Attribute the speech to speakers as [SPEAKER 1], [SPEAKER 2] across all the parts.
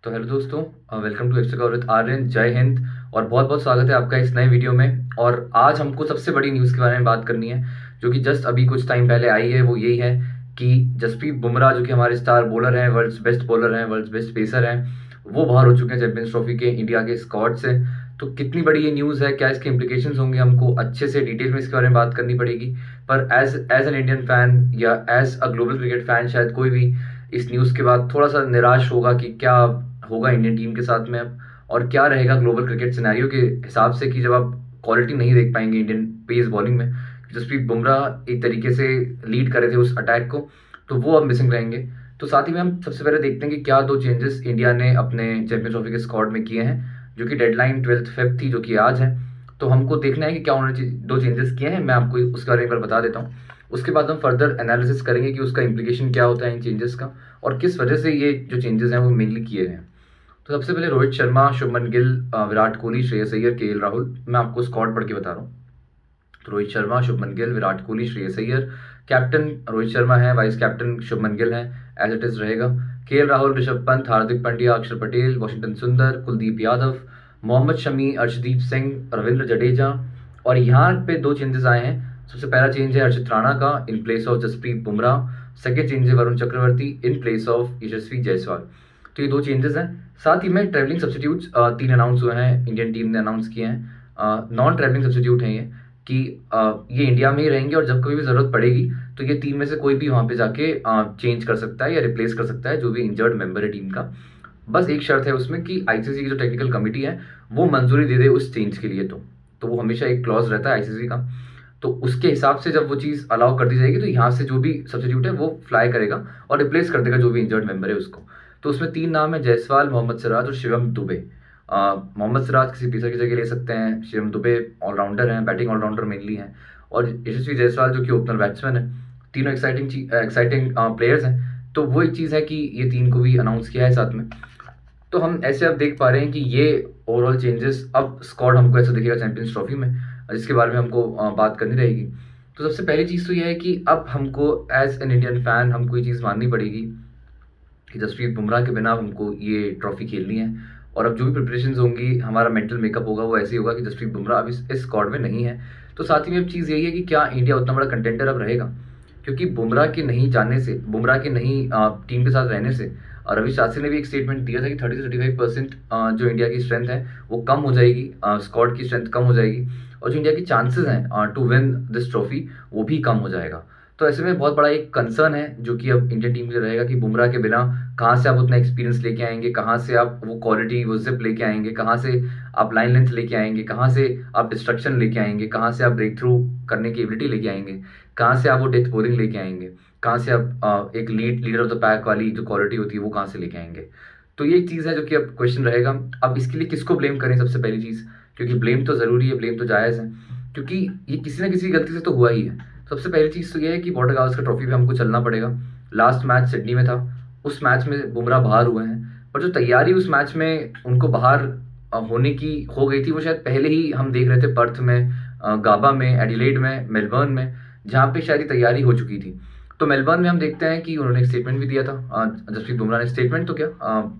[SPEAKER 1] तो हेलो दोस्तों, welcome to extra with Aryan. Jai Hind और बहुत बहुत स्वागत है आपका इस नए वीडियो में। और आज हमको सबसे बड़ी न्यूज़ के बारे में बात करनी है, जो कि जस्ट अभी कुछ टाइम पहले आई है। वो यही है कि जसप्रीत बुमराह, जो कि हमारे स्टार बॉलर हैं, वर्ल्ड्स बेस्ट बॉलर हैं, वर्ल्ड्स बेस्ट पेसर हैं, वो बाहर हो चुके हैं चैंपियंस ट्रॉफी के इंडिया के स्क्वाड से। तो कितनी बड़ी ये न्यूज़ है, क्या इसके इंप्लीकेशंस होंगे, हमको अच्छे से डिटेल में इसके बारे में बात करनी पड़ेगी। पर as as an Indian fan या as a global cricket fan, शायद कोई भी इस न्यूज़ के बाद थोड़ा सा निराश होगा कि क्या होगा इंडियन टीम के साथ में अब, और क्या रहेगा ग्लोबल क्रिकेट सिनेरियो के हिसाब से कि जब आप क्वालिटी नहीं देख पाएंगे इंडियन पेस बॉलिंग में। जसप्रीत बुमराह एक तरीके से लीड कर रहे थे उस अटैक को, तो वो अब मिसिंग रहेंगे। तो साथ ही में हम सबसे पहले देखते हैं कि क्या 2 चेंजेस इंडिया ने अपने चैंपियंस ट्रॉफी के स्क्वाड में किए हैं, जो कि डेडलाइन 12 फेब थी, जो कि आज है। तो हमको देखना है कि क्या उन्होंने 2 चेंजेस किए हैं। मैं आपको उसके बारे में एक बार बता देता हूँ। उसके बाद हम फर्दर एनालिसिस करेंगे कि उसका इंप्लीकेशन क्या होता है इन चेंजेस का, और किस वजह से ये जो चेंजेस हैं वो मेनली किए गए हैं। तो सबसे पहले रोहित शर्मा, शुभमन गिल, विराट कोहली, श्रेयस अय्यर, केएल राहुल। मैं आपको स्क्वाड पढ़ के बता रहा हूँ। तो रोहित शर्मा, शुभमन गिल, विराट कोहली, श्रेयस अय्यर। कैप्टन रोहित शर्मा है, वाइस कैप्टन शुभमन गिल है, एज इट इज रहेगा। केएल राहुल, ऋषभ पंत, हार्दिक पांड्या, अक्षर पटेल, वॉशिंगटन सुंदर, कुलदीप यादव, मोहम्मद शमी, अर्शदीप सिंह, रविंद्र जडेजा। और यहाँ पे 2 चेंजेस आए हैं। सबसे पहला चेंज है हर्षित राणा का in place of Jasprit Bumrah. Second change है Varun Chakravarthy in place of Yashasvi Jaiswal. तो ये 2 चेंजेस हैं। साथ ही में ट्रैवलिंग सब्सटीट्यूट्स 3 अनाउंस हुए हैं, इंडियन टीम ने अनाउंस किए हैं। नॉन ट्रैवलिंग सब्सटीट्यूट हैं ये, कि ये इंडिया में ही रहेंगे और जब कभी भी ज़रूरत पड़ेगी तो ये 3 में से कोई भी वहाँ पे जाके चेंज कर सकता है या रिप्लेस कर सकता है जो भी इंजर्ड मेंबर है टीम का। बस एक शर्त है उसमें कि आईसीसी की जो टेक्निकल कमिटी है वो मंजूरी दे दे उस चेंज के लिए। तो वो हमेशा एक क्लॉज रहता है आईसीसी का। तो उसके हिसाब से जब वो चीज़ अलाउ कर दी जाएगी तो यहाँ से जो भी सब्सटीट्यूट है वो फ्लाई करेगा और रिप्लेस कर देगा जो भी इंजर्ड मेंबर है उसको। तो उसमें 3 नाम है, जायसवाल, मोहम्मद सिराज और शिवम दुबे। मोहम्मद सिराज किसी पेसर की जगह ले सकते हैं, शिवम दुबे ऑलराउंडर हैं, बैटिंग ऑलराउंडर मेनली हैं, और यशस्वी जायसवाल जो कि ओपनर बैट्समैन है। तीनों एक्साइटिंग प्लेयर्स हैं। तो वो एक चीज़ है कि ये 3 को भी अनाउंस किया है साथ में। तो हम ऐसे अब देख पा रहे हैं कि ये ओवरऑल चेंजेस, अब स्क्वाड हमको ऐसा दिखेगा चैंपियंस ट्रॉफी में, जिसके बारे में हमको बात करनी रहेगी। तो सबसे पहली चीज़ तो ये है कि अब हमको एज एन इंडियन फैन हमको ये चीज़ माननी पड़ेगी कि जसप्रीत बुमराह के बिना हमको ये ट्रॉफी खेलनी है। और अब जो भी प्रिपरेशन होंगी, हमारा मेंटल मेकअप होगा, वो ऐसे ही होगा कि जसप्रीत बुमराह अब इस स्क्वाड में नहीं है। तो साथ ही में अब चीज़ यही है कि क्या इंडिया उतना बड़ा कंटेंडर अब रहेगा, क्योंकि बुमराह के नहीं जाने से, बुमराह के नहीं टीम के साथ रहने से, और रवि शास्त्री ने भी एक स्टेटमेंट दिया था कि 30 से 35% जो इंडिया की स्ट्रेंथ है वो कम हो जाएगी, स्क्वाड की स्ट्रेंथ कम हो जाएगी, और जो इंडिया की चांसेस हैं टू विन दिस ट्रॉफी वो भी कम हो जाएगा। तो ऐसे में बहुत बड़ा एक कंसर्न है जो कि अब इंडियन टीम के लिए रहेगा कि बुमराह के बिना कहाँ से आप उतना एक्सपीरियंस लेके आएंगे, कहाँ से आप वो क्वालिटी, वो जिप लेके आएंगे, कहाँ से आप लाइन लेंथ लेके आएंगे, कहाँ से आप डिस्ट्रक्शन लेके आएंगे, कहाँ से आप ब्रेक थ्रू करने की एबिलिटी लेके आएंगे, कहाँ से आप वो डेथ बॉलिंग लेके आएंगे, कहाँ से आप एक लीडर ऑफ द पैक वाली जो क्वालिटी होती है वो कहाँ से लेके आएंगे। तो ये एक चीज़ है जो कि अब क्वेश्चन रहेगा। अब इसके लिए किसको ब्लेम करें सबसे पहली चीज़, क्योंकि ब्लेम तो ज़रूरी है, ब्लेम तो जायज़ है, क्योंकि ये किसी ना किसी गलती से तो हुआ ही है। सबसे पहली चीज़ तो ये है कि बॉर्डर गावस्कर ट्रॉफी पे हमको चलना पड़ेगा। लास्ट मैच सिडनी में था, उस मैच में बुमराह बाहर हुए हैं, पर जो तैयारी उस मैच में उनको बाहर होने की हो गई थी, वो शायद पहले ही हम देख रहे थे पर्थ में, गाबा में, एडिलेड में, मेलबर्न में, जहाँ पे शायद ये तैयारी हो चुकी थी। तो मेलबर्न में हम देखते हैं कि उन्होंने एक स्टेटमेंट भी दिया था, जसप्रीत बुमराह ने। स्टेटमेंट तो क्या,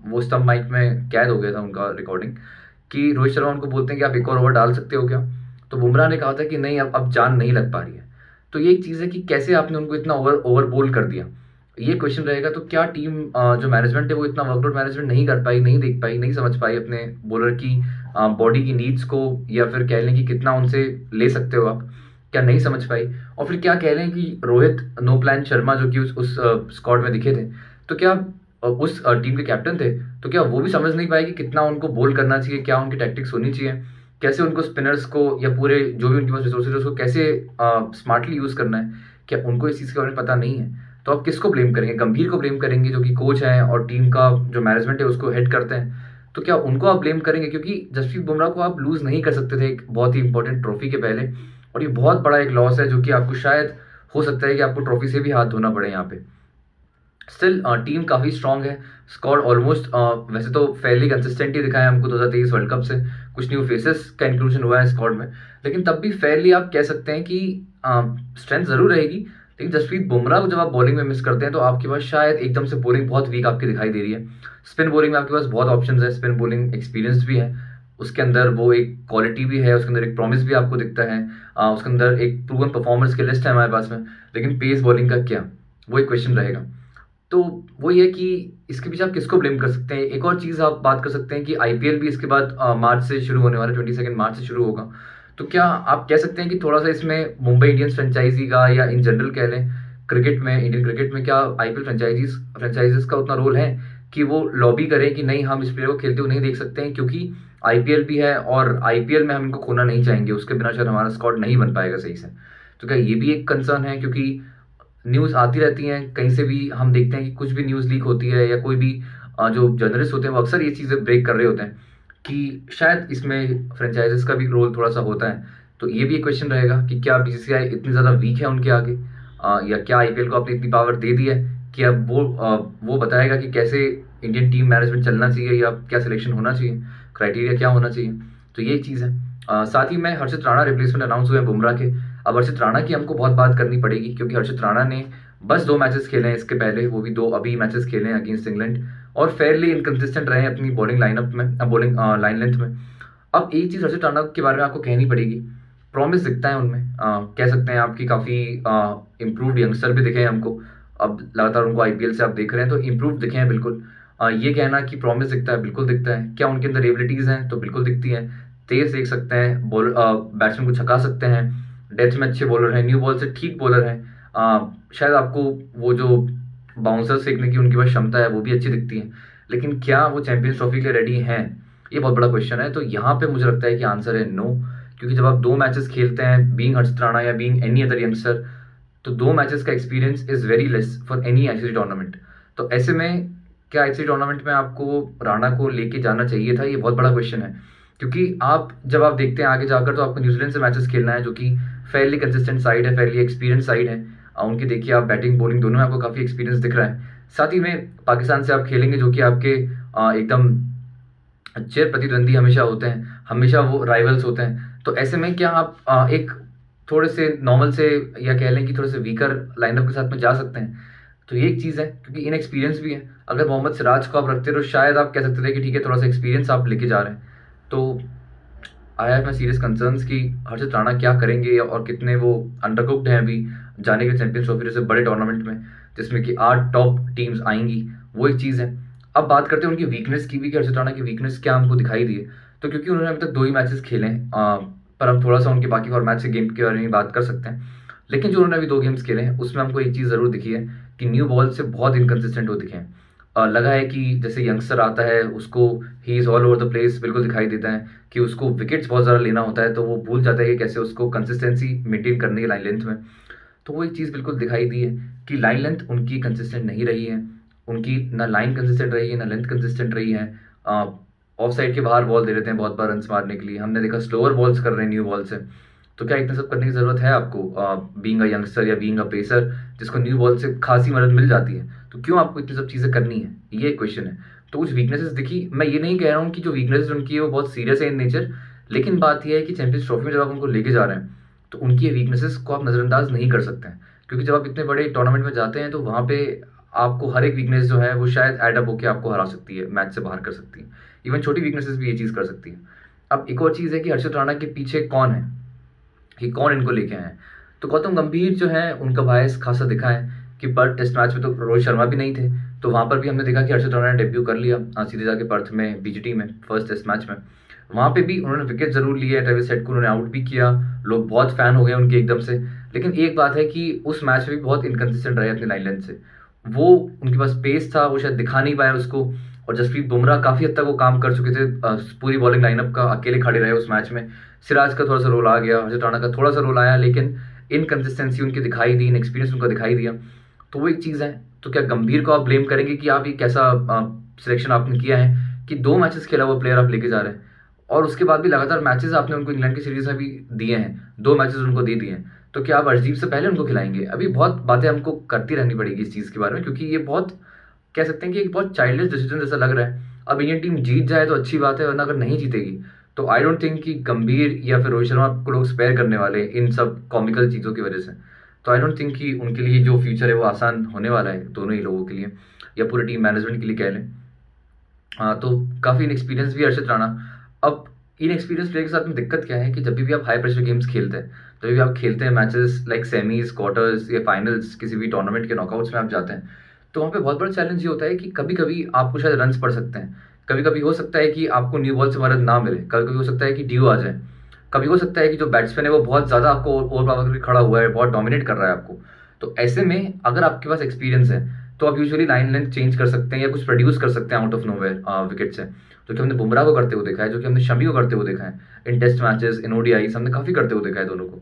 [SPEAKER 1] वो स्टंप माइक में कैद हो गया था उनका रिकॉर्डिंग, कि रोहित शर्मा उनको बोलते हैं कि आप एक और ओवर डाल सकते हो क्या। तो बुमराह ने कहा था कि नहीं, अब जान नहीं लग पा रही है। तो ये एक चीज़ है कि कैसे आपने उनको इतना ओवर बोल कर दिया, ये क्वेश्चन रहेगा। तो क्या टीम जो मैनेजमेंट है वो इतना वर्कआउट मैनेजमेंट नहीं कर पाई, नहीं देख पाई, नहीं समझ पाई अपने बॉलर की बॉडी की नीड्स को, या फिर कह लें कि कितना उनसे ले सकते हो आप, क्या नहीं समझ पाई। और फिर क्या कह लें कि रोहित नो प्लान शर्मा जो कि उस स्क्वाड में दिखे थे, तो क्या उस टीम के कैप्टन थे, तो क्या वो भी समझ नहीं पाए कि कितना उनको बोल करना चाहिए, क्या उनकी टैक्टिक्स होनी चाहिए, कैसे उनको स्पिनर्स को या पूरे जो भी उनके पास रिसोर्सेज उसको कैसे स्मार्टली यूज़ करना है, क्या उनको इस चीज़ के बारे में पता नहीं है। तो आप किसको ब्लेम करेंगे, गंभीर को ब्लेम करेंगे जो कि कोच हैं और टीम का जो मैनेजमेंट है उसको हेड करते हैं, तो क्या उनको आप ब्लेम करेंगे, क्योंकि जसप्रीत बुमराह को आप लूज़ नहीं कर सकते थे एक बहुत ही इंपॉर्टेंट ट्रॉफी के पहले। और ये बहुत बड़ा एक लॉस है जो कि आपको शायद हो सकता है कि आपको ट्रॉफी से भी हाथ धोना पड़े यहाँ पे। स्टिल टीम काफ़ी स्ट्रांग है, स्क्वाड ऑलमोस्ट वैसे तो फेयरली कंसिस्टेंट ही दिखा है हमको 2023 वर्ल्ड कप से। कुछ न्यू फेसेस का इंक्लूजन हुआ है स्क्वाड में, लेकिन तब भी फेयरली आप कह सकते हैं कि स्ट्रेंथ ज़रूर रहेगी, लेकिन जसप्रीत बुमराह को जब आप बॉलिंग में मिस करते हैं तो आपके पास शायद एकदम से बॉलिंग बहुत वीक आपकी दिखाई दे रही है। स्पिन बॉलिंग में आपके पास बहुत ऑप्शंस है, स्पिन बॉलिंग एक्सपीरियंस भी है, उसके अंदर वो एक क्वालिटी भी है, उसके अंदर एक प्रॉमिस भी आपको दिखता है, उसके अंदर एक प्रूवन परफॉर्मर्स की लिस्ट है हमारे पास में। लेकिन पेस बॉलिंग का क्या, वो एक क्वेश्चन रहेगा। तो वो ये है कि इसके पीछे आप किसको ब्लेम कर सकते हैं। एक और चीज़ आप बात कर सकते हैं कि आईपीएल भी इसके बाद मार्च से शुरू होने वाला है, 22 मार्च से शुरू होगा। तो क्या आप कह सकते हैं कि थोड़ा सा इसमें मुंबई इंडियंस फ्रेंचाइजी का या इन जनरल कह लें क्रिकेट में, इंडियन क्रिकेट में क्या आईपीएल फ्रेंचाइजीज का उतना रोल है कि वो लॉबी करें कि नहीं, हम इस प्लेयर को खेलते हुए नहीं देख सकते हैं क्योंकि आईपीएल भी है और आईपीएल में हम इनको खोना नहीं चाहेंगे, उसके बिना शायद हमारा स्क्वाड नहीं बन पाएगा सही से। तो क्या ये भी एक कंसर्न है, क्योंकि न्यूज़ आती रहती हैं कहीं से भी, हम देखते हैं कि कुछ भी न्यूज़ लीक होती है या कोई भी जो जर्नलिस्ट होते हैं वो अक्सर ये चीज़ें ब्रेक कर रहे होते हैं कि शायद इसमें फ्रेंचाइजीज का भी रोल थोड़ा सा होता है। तो ये भी एक क्वेश्चन रहेगा कि क्या बीसीसीआई इतनी ज़्यादा वीक है उनके आगे, या क्या आईपीएल को अपनी इतनी पावर दे दी है कि अब वो बताएगा कि कैसे इंडियन टीम मैनेजमेंट चलना चाहिए या क्या सिलेक्शन होना चाहिए, क्राइटेरिया क्या होना चाहिए। तो ये एक चीज़ है। साथ ही में हर्षित राणा रिप्लेसमेंट अनाउंस हुए हैं बुमराह के। अब हर्षित राणा की हमको बहुत बात करनी पड़ेगी क्योंकि हर्षित राणा ने बस 2 मैचेस खेले हैं इसके पहले, वो भी 2 अभी मैचेस खेले हैं अगेंस्ट इंग्लैंड, और फेयरली इनकंसिस्टेंट रहे हैं अपनी बॉलिंग लाइनअप में, बॉलिंग लाइन लेंथ में। अब एक चीज़ हर्षित राणा के बारे में आपको कहनी पड़ेगी, प्रॉमिस दिखता है उनमें, कह सकते हैं आपकी काफ़ी इम्प्रूव्ड यंगस्टर भी दिखे हैं हमको। अब लगातार उनको आईपीएल से आप देख रहे हैं तो इम्प्रूव दिखे हैं बिल्कुल। ये कहना कि प्रॉमिस दिखता है, बिल्कुल दिखता है। क्या उनके अंदर एबिलिटीज़ हैं, तो बिल्कुल दिखती हैं। तेज देख सकते हैं, बॉल बैट्समैन को छका सकते हैं, डेथ में अच्छे बॉलर हैं, न्यू बॉल से ठीक बॉलर हैं। शायद आपको वो जो बाउंसर फेंकने की उनके पास क्षमता है वो भी अच्छी दिखती है। लेकिन क्या वो चैंपियंस ट्रॉफी के लिए रेडी हैं, ये बहुत बड़ा क्वेश्चन है। तो यहाँ पे मुझे लगता है कि आंसर है नो, क्योंकि जब आप 2 मैचेस खेलते हैं बीइंग हर्षित राणा या बीइंग एनी अदर यंगस्टर, तो 2 मैचेस का experience is very less for any ICC tournament. तो ऐसे में क्या आईसीसी टूर्नामेंट में आपको राणा को लेके जाना चाहिए था, ये बहुत बड़ा क्वेश्चन है। क्योंकि आप जब आप देखते हैं आगे जाकर तो आपको न्यूजीलैंड से मैचेस खेलना है जो कि फेयरली कंसिस्टेंट साइड है, फेयरली एक्सपीरियंस साइड है। उनकी देखिए आप बैटिंग बॉलिंग दोनों में आपको काफ़ी एक्सपीरियंस दिख रहा है। साथ ही में पाकिस्तान से आप खेलेंगे जो कि आपके एकदम चिर प्रतिद्वंदी हमेशा होते हैं, हमेशा वो राइवल्स होते हैं। तो ऐसे में क्या आप एक थोड़े से नॉर्मल से या कह लें कि थोड़े से वीकर लाइनअप के साथ में जा सकते हैं। तो ये एक चीज़ है क्योंकि इनएक्सपीरियंस भी है। अगर मोहम्मद सिराज को आप रखते तो शायद आप कह सकते थे कि ठीक है, थोड़ा सा एक्सपीरियंस आप लेके जा रहे हैं। तो I have my serious concerns कि हर्षित राणा क्या करेंगे और कितने वो अंडरकुक्ड हैं अभी जाने के चैंपियंस ट्रॉफी जैसे बड़े टूर्नामेंट में जिसमें कि 8 टॉप टीम्स आएंगी, वो एक चीज़ है। अब बात करते हैं उनकी वीकनेस की भी कि हर्षित राणा की वीकनेस क्या हमको दिखाई दी है। तो क्योंकि उन्होंने अभी तक 2 ही मैचेस खेले हैं, पर हम थोड़ा सा उनके बाकी फॉर्मेट से गेम के बारे में बात कर सकते हैं। लेकिन जो उन्होंने अभी 2 गेम्स खेले हैं उसमें हमको एक चीज़ ज़रूर दिखी है कि न्यू बॉल से बहुत इनकन्सिस्टेंट हो दिखे हैं। लगा है कि जैसे यंगस्टर आता है उसको he is all over the place, बिल्कुल दिखाई देता है कि उसको विकेट्स बहुत ज़्यादा लेना होता है, तो वो भूल जाता है कि कैसे उसको कंसिस्टेंसी मेंटेन करनी है लाइन लेंथ में। तो वो एक चीज़ बिल्कुल दिखाई दी है कि लाइन लेंथ उनकी कंसिस्टेंट नहीं रही है, उनकी ना लाइन कंसिस्टेंट रही है ना लेंथ कंसिस्टेंट रही है। ऑफ साइड के बाहर बॉल दे देते हैं बहुत बार रन्स मारने के लिए, हमने देखा स्लोअर बॉल्स कर रहे हैं न्यू बॉल से। तो क्या इतना सब करने की ज़रूरत है आपको बीइंग अ यंगस्टर या बीइंग अ पेसर जिसको न्यू बॉल से खासी मदद मिल जाती है, तो क्यों आपको इतनी सब चीज़ें करनी है, ये क्वेश्चन है। तो कुछ वीकनेसेस दिखी, मैं ये नहीं कह रहा हूँ कि जो वीकनेसेस उनकी है वो बहुत सीरियस है इन नेचर, लेकिन बात यह है कि चैंपियंस ट्रॉफी में जब आप उनको लेके जा रहे हैं तो उनकी वीकनेसेस को आप नज़रअंदाज नहीं कर सकते हैं। क्योंकि जब आप इतने बड़े टूर्नामेंट में जाते हैं तो वहाँ पे आपको हर एक वीकनेस जो है वो शायद एडअप होकर आपको हरा सकती है, मैच से बाहर कर सकती है। इवन छोटी वीकनेसेस भी ये चीज़ कर सकती है। अब एक और चीज़ है कि हर्षित राणा के पीछे कौन है, कि कौन इनको लेके आए हैं। तो गौतम गंभीर जो है उनका बायस खासा दिखा है कि पर्थ टेस्ट मैच में तो रोहित शर्मा भी नहीं थे, तो वहाँ पर भी हमने देखा कि हर्षित राणा ने डेब्यू कर लिया सीधे जाके पर्थ में बीजीटी में फर्स्ट टेस्ट मैच में। वहाँ पे भी उन्होंने विकेट जरूर लिए, ट्रेविस हेड को उन्होंने आउट भी किया, लोग बहुत फैन हो गए उनके एकदम से। लेकिन एक बात है कि उस मैच में भी बहुत इनकन्सिस्टेंट रहे अपनी लाइन लेंथ से। वो उनके पास पेस था, वो शायद दिखा नहीं पाया उसको। और जसप्रीत बुमराह काफ़ी हद तक वो काम कर चुके थे, पूरी बॉलिंग लाइनअप का अकेले खड़े रहे उस मैच में। सिराज का थोड़ा सा रोल आ गया, हर्षित राणा का थोड़ा सा रोल आया, लेकिन इनकन्सिस्टेंसी उनकी दिखाई दी, इनएक्सपीरियंस उनका दिखाई दिया। तो वो एक चीज़ है। तो क्या गंभीर को आप ब्लेम करेंगे कि आप ये कैसा सिलेक्शन आपने किया है कि 2 मैचेस खेला हुआ प्लेयर आप लेके जा रहे हैं, और उसके बाद भी लगातार मैचेस आपने उनको इंग्लैंड की सीरीज में भी दिए हैं, 2 मैचेस उनको दे दिए हैं। तो क्या आप अर्शदीप से पहले उनको खिलाएंगे? अभी बहुत बातें हमको करती रहनी पड़ेगी इस चीज़ के बारे में, क्योंकि ये बहुत कह सकते हैं कि एक बहुत चाइल्डिश डिसीजन जैसा लग रहा है। अब इंडियन टीम जीत जाए तो अच्छी बात है, वरना अगर नहीं जीतेगी तो आई डोंट थिंक कि गंभीर या फिर रोहित शर्मा को लोग स्पेयर करने वाले इन सब कॉमिकल चीज़ों की वजह से। तो आई डोंट थिंक कि उनके लिए जो फ्यूचर है वो आसान होने वाला है दोनों ही लोगों के लिए, या पूरी टीम मैनेजमेंट के लिए कह लें। हाँ, तो काफ़ी इनएक्सपीरियंस भी है अर्षित राणा। अब इनएक्सपीरियंस प्लेयर के साथ में दिक्कत क्या है कि जब भी आप हाई प्रेशर गेम्स खेलते हैं, जब भी आप खेलते हैं मैचेस लाइक सेमीज, क्वार्टर्स या फाइनल्स, किसी भी टूर्नामेंट के नॉकआउट्स में आप जाते हैं, तो वहाँ पे बहुत बड़ा चैलेंज ये होता है कि कभी कभी आपको शायद रन्स पड़ सकते हैं, कभी कभी हो सकता है कि आपको न्यू बॉल से मदद ना मिले, कभी कभी हो सकता है कि ड्यू आ जाए, कभी हो सकता है कि जो बैट्समैन है वो बहुत ज़्यादा आपको ओवर पावर करके खड़ा हुआ है, बहुत डोमिनेट कर रहा है आपको। तो ऐसे में अगर आपके पास एक्सपीरियंस है तो आप यूजुअली लाइन लेंथ चेंज कर सकते हैं या कुछ प्रोड्यूस कर सकते हैं आउट ऑफ नोवेयर विकेट से, जो कि हमने बुमराह को करते हुए देखा है, जो कि हमने शमी को करते हुए देखा है इन टेस्ट मैचेस, इन ओडीआईस, हमने काफ़ी करते हुए देखा है दोनों को।